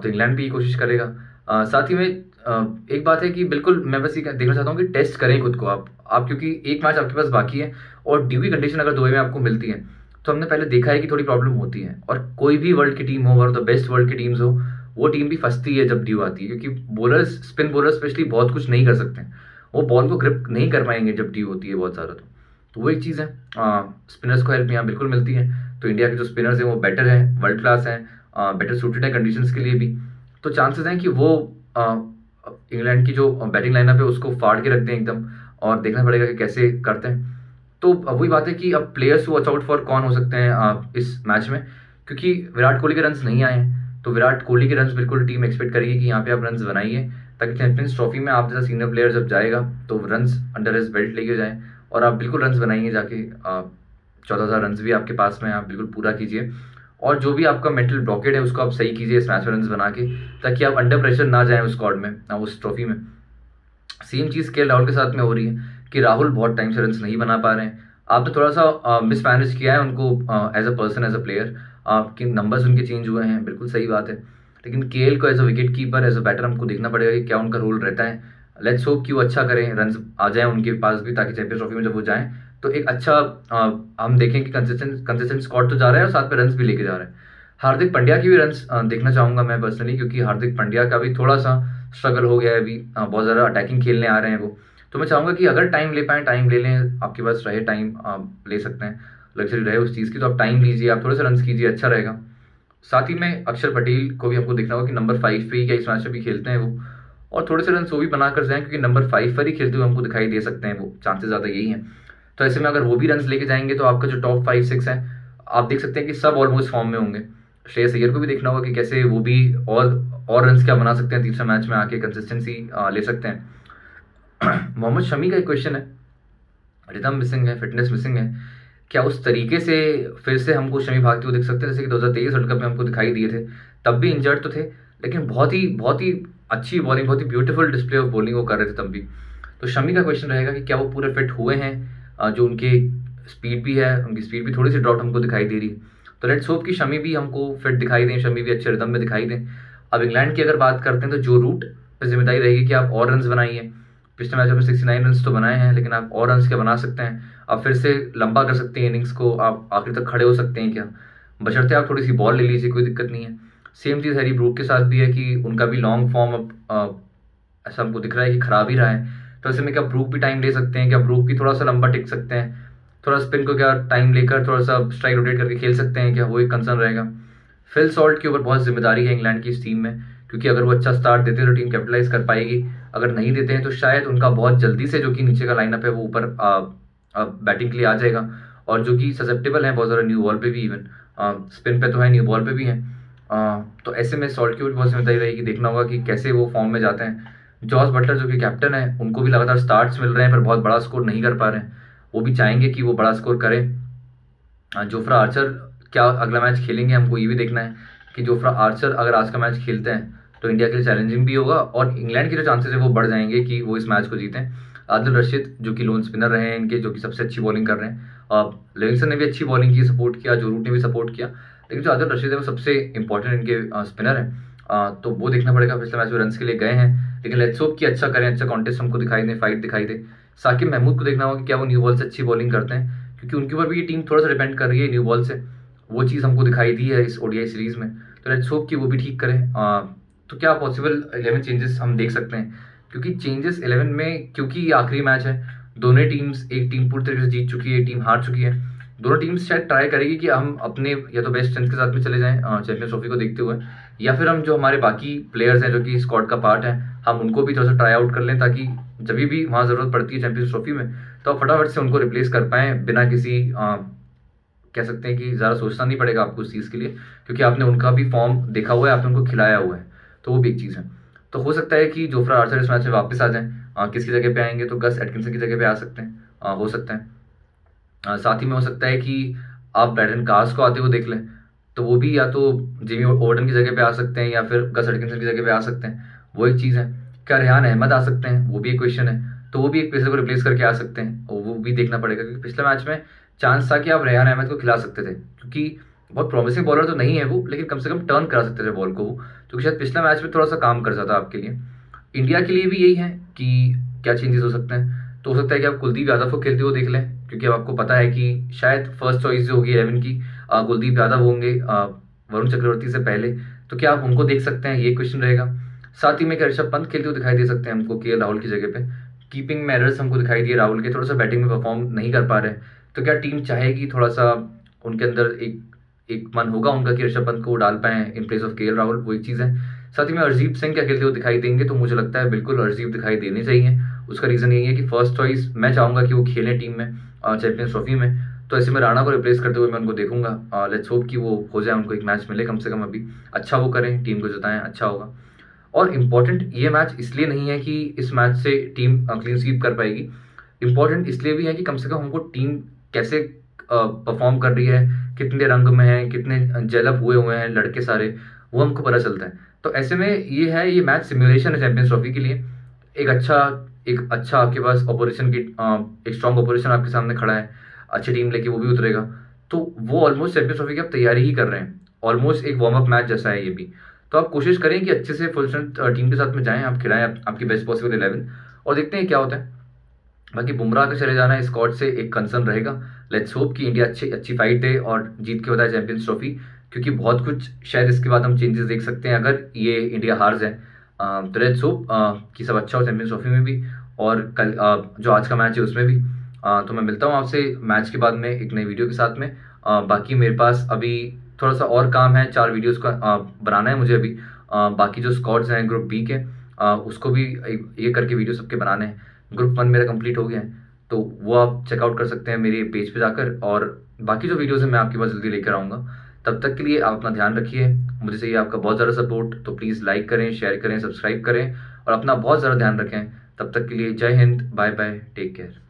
[SPEAKER 1] तो इंग्लैंड भी ये कोशिश करेगा। साथ ही में एक बात है कि बिल्कुल मैं बस ये देखना चाहता हूँ कि टेस्ट करें खुद को आप, क्योंकि एक मैच आपके पास बाकी है और ड्यू की कंडीशन अगर दुबई में आपको मिलती है, तो हमने पहले देखा है कि थोड़ी प्रॉब्लम होती है, और कोई भी वर्ल्ड की टीम हो, one of the best world की टीम्स हो, वो टीम भी फँसती है जब ड्यू आती है, क्योंकि बॉलर्स, स्पिन बॉलर्स स्पेशली बहुत कुछ नहीं कर सकते हैं। वो बॉल को ग्रिप नहीं कर पाएँगे जब ड्यू होती है बहुत ज़्यादा तो वो एक चीज़ है। स्पिनर्स को हेल्प यहाँ बिल्कुल मिलती है। तो इंडिया के जो स्पिनर्स हैं वो बेटर हैं, वर्ल्ड क्लास हैं, बेटर सूटेड है कंडीशंस के लिए भी। तो चांसेस हैं कि वो इंग्लैंड की जो बैटिंग लाइनअप है उसको फाड़ के रख दें एकदम, और देखना पड़ेगा कि कैसे करते हैं। तो अब वही बात है कि अब प्लेयर्स वॉच आउट फॉर कौन हो सकते हैं इस मैच में, क्योंकि विराट कोहली के रन्स नहीं आए हैं, तो विराट कोहली के रन्स बिल्कुल टीम एक्सपेक्ट करेगी कि यहाँ पे आप रन्स बनाइए, ताकि चैंपियंस ट्रॉफी में आप जैसा सीनियर प्लेयर जब जाएगा तो रन्स अंडर हिज बेल्ट लेके जाएँ, और आप बिल्कुल रन्स बनाइए जाके। 14,000 रन्स भी आपके पास में, आप बिल्कुल पूरा कीजिए, और जो भी आपका मेंटल ब्लॉकेड है उसको आप सही कीजिए इस मैच में रन्स बना के, ताकि आप अंडर प्रेशर ना जाएँ उस स्क्वाड में, उस ट्रॉफी में। सेम चीज़ केएल राहुल के साथ में हो रही है कि राहुल बहुत टाइम से रन्स नहीं बना पा रहे हैं। आपने थोड़ा-सा मिसमैनेज किया है उनको as a person, as a player, कि नंबर्स उनके चेंज हुए हैं, बिल्कुल सही बात है। लेकिन केएल को as a wicket keeper, as a batter हमको देखना पड़ेगा कि क्या उनका रोल रहता है। लेट्स होप कि वो अच्छा करें, रन आ जाएँ उनके पास भी, ताकि चैंपियंस ट्रॉफी में जब वो जाएँ तो एक अच्छा हम देखें कि कंसिस्टेंट स्कॉर तो जा रहा है और साथ में रन्स भी लेके जा रहा है। हार्दिक पांड्या की भी रन्स देखना चाहूँगा मैं पर्सनली, क्योंकि हार्दिक पांड्या का भी थोड़ा-सा स्ट्रगल हो गया है अभी, बहुत ज़्यादा अटैकिंग खेलने आ रहे हैं वो। तो मैं चाहूँगा कि अगर टाइम ले पाएँ, टाइम ले लें, आपके पास रहे टाइम, आप ले सकते हैं, लग्ज़री रहे उस चीज़ की, तो आप टाइम लीजिए, आप थोड़े से रन्स कीजिए, अच्छा रहेगा। साथ ही में अक्षर पटेल को भी हमको देखना होगा कि नंबर 5 पे ही क्या इस मैच में भी खेलते हैं वो, और थोड़े से रन्स वो भी बनाकर जाएँ, क्योंकि नंबर 5 पर ही खेलते हुए हमको दिखाई दे सकते हैं वो, चांसेस ज़्यादा यही हैं। तो ऐसे में अगर वो भी रन्स लेके जाएँगे तो आपका जो टॉप 5-6 है, आप देख सकते हैं कि सब ऑलमोस्ट फॉर्म में होंगे। श्रेयस अय्यर को भी देखना होगा कि कैसे वो भी और रन्स क्या बना सकते हैं, तीसरा मैच में आके कंसिस्टेंसी ले सकते हैं। मोहम्मद शमी का एक क्वेश्चन है, रिदम मिसिंग है, फिटनेस मिसिंग है, क्या उस तरीके से फिर से हमको शमी भागते हुए दिख सकते हैं जैसे कि 2023 वर्ल्ड कप में हमको दिखाई दिए थे? तब भी इंजर्ड तो थे, लेकिन बहुत ही अच्छी बॉलिंग, बहुत ही ब्यूटीफुल डिस्प्ले ऑफ बॉलिंग वो कर रहे थे तब भी। तो शमी का क्वेश्चन रहेगा कि क्या वो पूरे फिट हुए हैं? जो उनके स्पीड भी है, उनकी स्पीड भी थोड़ी सी ड्रॉप हमको दिखाई दे रही है। तो लेट्स होप कि शमी भी हमको फिट दिखाई दें, शमी भी अच्छे रिदम में दिखाई दें। अब इंग्लैंड की अगर बात करते हैं तो जो रूट पर जिम्मेदारी रहेगी कि आप और रन्स बनाइए। पिछले मैच में 69 रन्स तो बनाए हैं, लेकिन आप और रन्स क्या बना सकते हैं? आप फिर से लंबा कर सकते हैं इनिंग्स को, आप आखिर तक खड़े हो सकते हैं क्या? बशर्ते आप थोड़ी सी बॉल ले लीजिए, कोई दिक्कत नहीं है। सेम चीज़ हैरी ब्रूक के साथ भी है कि उनका भी लॉन्ग फॉर्म अब ऐसा हमको दिख रहा है कि खराब ही रहा है। तो ऐसे में क्या ब्रूक भी टाइम ले सकते हैं? क्या ब्रूक भी थोड़ा सा लंबा टिक सकते हैं? थोड़ा स्पिन को क्या टाइम लेकर थोड़ा सा स्ट्राइक रोटेट करके खेल सकते हैं क्या? वो एक कंसर्न रहेगा। फिल सॉल्ट के ऊपर बहुत जिम्मेदारी है इंग्लैंड की इस टीम में, क्योंकि अगर वो अच्छा स्टार्ट देते हैं तो टीम कैपिटलाइज कर पाएगी। अगर नहीं देते हैं तो शायद उनका बहुत जल्दी से जो कि नीचे का लाइनअप है वो ऊपर बैटिंग के लिए आ जाएगा, और जो कि ससेप्टेबल है बहुत ज़्यादा न्यू बॉल पे भी, इवन स्पिन पे तो है, न्यू बॉल पे भी है। तो ऐसे में सॉल्ट की भी बहुत जिम्मेदारी रहेगी, देखना होगा कि कैसे वो फॉर्म में जाते हैं। जॉस बटलर जो कि कैप्टन है, उनको भी लगातार स्टार्ट्स मिल रहे हैं पर बहुत बड़ा स्कोर नहीं कर पा रहे हैं। वो भी चाहेंगे कि वो बड़ा स्कोर करें। जोफ्रा आर्चर क्या अगला मैच खेलेंगे, हमको ये भी देखना है कि जोफ्रा आर्चर अगर आज का मैच खेलते हैं तो इंडिया के लिए चैलेंजिंग भी होगा, और इंग्लैंड के जो चांसेस है वो बढ़ जाएंगे कि वो इस मैच को जीतें। आदिल रशीद जो कि लोन स्पिनर रहे हैं इनके, जो कि सबसे अच्छी बॉलिंग कर रहे हैं, लिविंगस्टन ने भी अच्छी बॉलिंग की, सपोर्ट किया, जो रूट ने भी सपोर्ट किया, लेकिन जो आदिल रशीद है वो सबसे इंपॉर्टेंट इनके स्पिनर है। तो वो देखना पड़ेगा। पिछले मैच में रन्स के लिए गए हैं, लेकिन लेट्स होप कि अच्छा करें, अच्छा कॉन्टेस्ट हमको दिखाई दे, फाइट दिखाई दे। साकिब महमूद को देखना होगा कि क्या वो न्यू बॉल से अच्छी बॉलिंग करते हैं, क्योंकि उनके ऊपर भी ये टीम थोड़ा सा डिपेंड कर रही है न्यू बॉल से। वो चीज़ हमको दिखाई दी है इस ओडीआई सीरीज़ में, तो लेट्स होप कि वो भी ठीक करें। तो क्या पॉसिबल 11 चेंजेस हम देख सकते हैं, क्योंकि चेंजेस 11 में, क्योंकि ये आखिरी मैच है, दोनों टीम्स, एक टीम पूरी तरीके से जीत चुकी है, एक टीम हार चुकी है। दोनों टीम्स शायद ट्राई करेगी कि हम अपने या तो बेस्ट स्ट्रेंथ के साथ में चले जाएं चैंपियंस ट्रॉफी को देखते हुए, या फिर हम जो हमारे बाकी प्लेयर्स हैं जो कि स्क्वाड का पार्ट है, हम उनको भी थोड़ा सा ट्राई आउट कर लें, ताकि जब भी वहाँ ज़रूरत पड़ती है चैंपियंस ट्रॉफी में तो आप फटाफट से उनको रिप्लेस कर पाएँ, बिना किसी कह सकते हैं कि ज़्यादा सोचना नहीं पड़ेगा आपको उस चीज़ के लिए, क्योंकि आपने उनका भी फॉर्म देखा हुआ है, आपने उनको खिलाया हुआ है, तो वो भी एक चीज़ है। तो हो सकता है कि जोफ्रा आर्चर इस मैच में वापस आ जाएँ। किसकी जगह पे आएंगे तो गस एटकिंसन की जगह पे आ सकते हैं, हो सकता है। साथ ही में हो सकता है कि आप ब्रैडन कास को आते हुए देख लें, तो वो भी या तो जिमी ओवर्टन की जगह पे आ सकते हैं या फिर गस एटकिंसन की जगह पे आ सकते हैं, वो एक चीज़ है। क्या रेहान अहमद आ सकते हैं, वो भी एक क्वेश्चन है, तो वो भी एक पेसर को रिप्लेस करके आ सकते हैं, और वो भी देखना पड़ेगा, क्योंकि पिछले मैच में चांस था कि आप रेहान अहमद को खिला सकते थे, क्योंकि बहुत प्रॉमिसिंग बॉलर तो नहीं है वो, लेकिन कम से कम टर्न करा सकते थे बॉल को वो, क्योंकि शायद पिछला मैच में थोड़ा सा काम कर सकता आपके लिए। इंडिया के लिए भी यही है कि क्या चेंजेस हो सकते हैं, तो हो सकता है कि आप कुलदीप यादव को खेलते हुए देख लें, क्योंकि अब आपको पता है कि शायद फर्स्ट चॉइस जो होगी 11 की कुलदीप यादव होंगे वरुण चक्रवर्ती से पहले, तो क्या आप उनको देख सकते हैं, ये क्वेश्चन रहेगा। साथ ही में क्या ऋषभ पंत खेलते हुए दिखाई दे सकते हैं हमको केएल राहुल की जगह पे? कीपिंग में एरर्स हमको दिखाई दिए राहुल के, थोड़ा सा बैटिंग में परफॉर्म नहीं कर पा रहे हैं, तो क्या टीम चाहेगी थोड़ा सा, उनके अंदर एक एक मन होगा उनका कि ऋषभ पंत को डाल पाएँ इन प्लेस ऑफ केएल राहुल, वो एक चीज़ है। साथ ही में हरजीत सिंह क्या खेलते हुए दिखाई देंगे, तो मुझे लगता है बिल्कुल हरजीत दिखाई देने चाहिए। उसका रीज़न यही है कि फर्स्ट चॉइस मैं चाहूँगा कि वो खेलें टीम में चैंपियंस ट्रॉफी में, तो ऐसे में राणा को रिप्लेस करते हुए मैं उनको देखूंगा। लेट्स होप कि वो हो जाए, उनको एक मैच मिले कम से कम, अभी अच्छा वो करें, टीम को जिताएं, अच्छा होगा। और इम्पॉर्टेंट ये मैच इसलिए नहीं है कि इस मैच से टीम क्लीन स्वीप कर पाएगी, इम्पॉर्टेंट इसलिए भी है कि कम से कम हमको टीम कैसे परफॉर्म कर रही है, कितने रंग में है, कितने जेलअप हुए हुए हैं लड़के सारे, वो हमको पता चलता है। तो ऐसे में ये है, ये मैच सिमुलेशन है चैंपियंस ट्रॉफी के लिए। एक अच्छा आपके पास ऑपोजिशन की एक स्ट्रॉन्ग ऑपोजिशन आपके सामने खड़ा है, अच्छी टीम लेके वो भी उतरेगा, तो वो ऑलमोस्ट चैंपियंस ट्रॉफी की आप तैयारी ही कर रहे हैं, ऑलमोस्ट एक वार्म अप मैच जैसा है ये भी। तो आप कोशिश करें कि अच्छे से फुल स्ट्रेंथ टीम के साथ में जाएँ, आप खिलाएँ आपकी बेस्ट पॉसिबल 11 और देखते हैं क्या होता है। बाकी बुमराह का चले जाना स्क्वाड से एक कंसर्न रहेगा। लेट्स होप कि इंडिया अच्छी अच्छी फाइट दे और जीत के बताए चैंपियंस ट्रॉफी, क्योंकि बहुत कुछ शायद इसके बाद हम चेंजेस देख सकते हैं अगर ये इंडिया हार जाए। तो लेट्स होप कि सब अच्छा हो चैंपियंस ट्रॉफी में भी और कल जो आज का मैच है उसमें भी। तो मैं मिलता हूँ आपसे मैच के बाद में एक नई वीडियो के साथ में। बाकी मेरे पास अभी थोड़ा सा और काम है, 4 वीडियोस का बनाना है मुझे अभी। बाकी जो स्क्वाड्स हैं ग्रुप बी के उसको भी ये करके वीडियो सबके बनाने हैं। ग्रुप 1 मेरा कंप्लीट हो गया है, तो वो आप चेकआउट कर सकते हैं मेरे पेज पे जाकर, और बाकी जो वीडियोज़ हैं मैं आपके पास जल्दी लेकर आऊँगा। तब तक के लिए आप अपना ध्यान रखिए, मुझे चाहिए आपका बहुत ज़्यादा सपोर्ट, तो प्लीज़ लाइक करें, शेयर करें, सब्सक्राइब करें और अपना बहुत ज़्यादा ध्यान रखें। तब तक के लिए Jai Hind, bye bye, take care.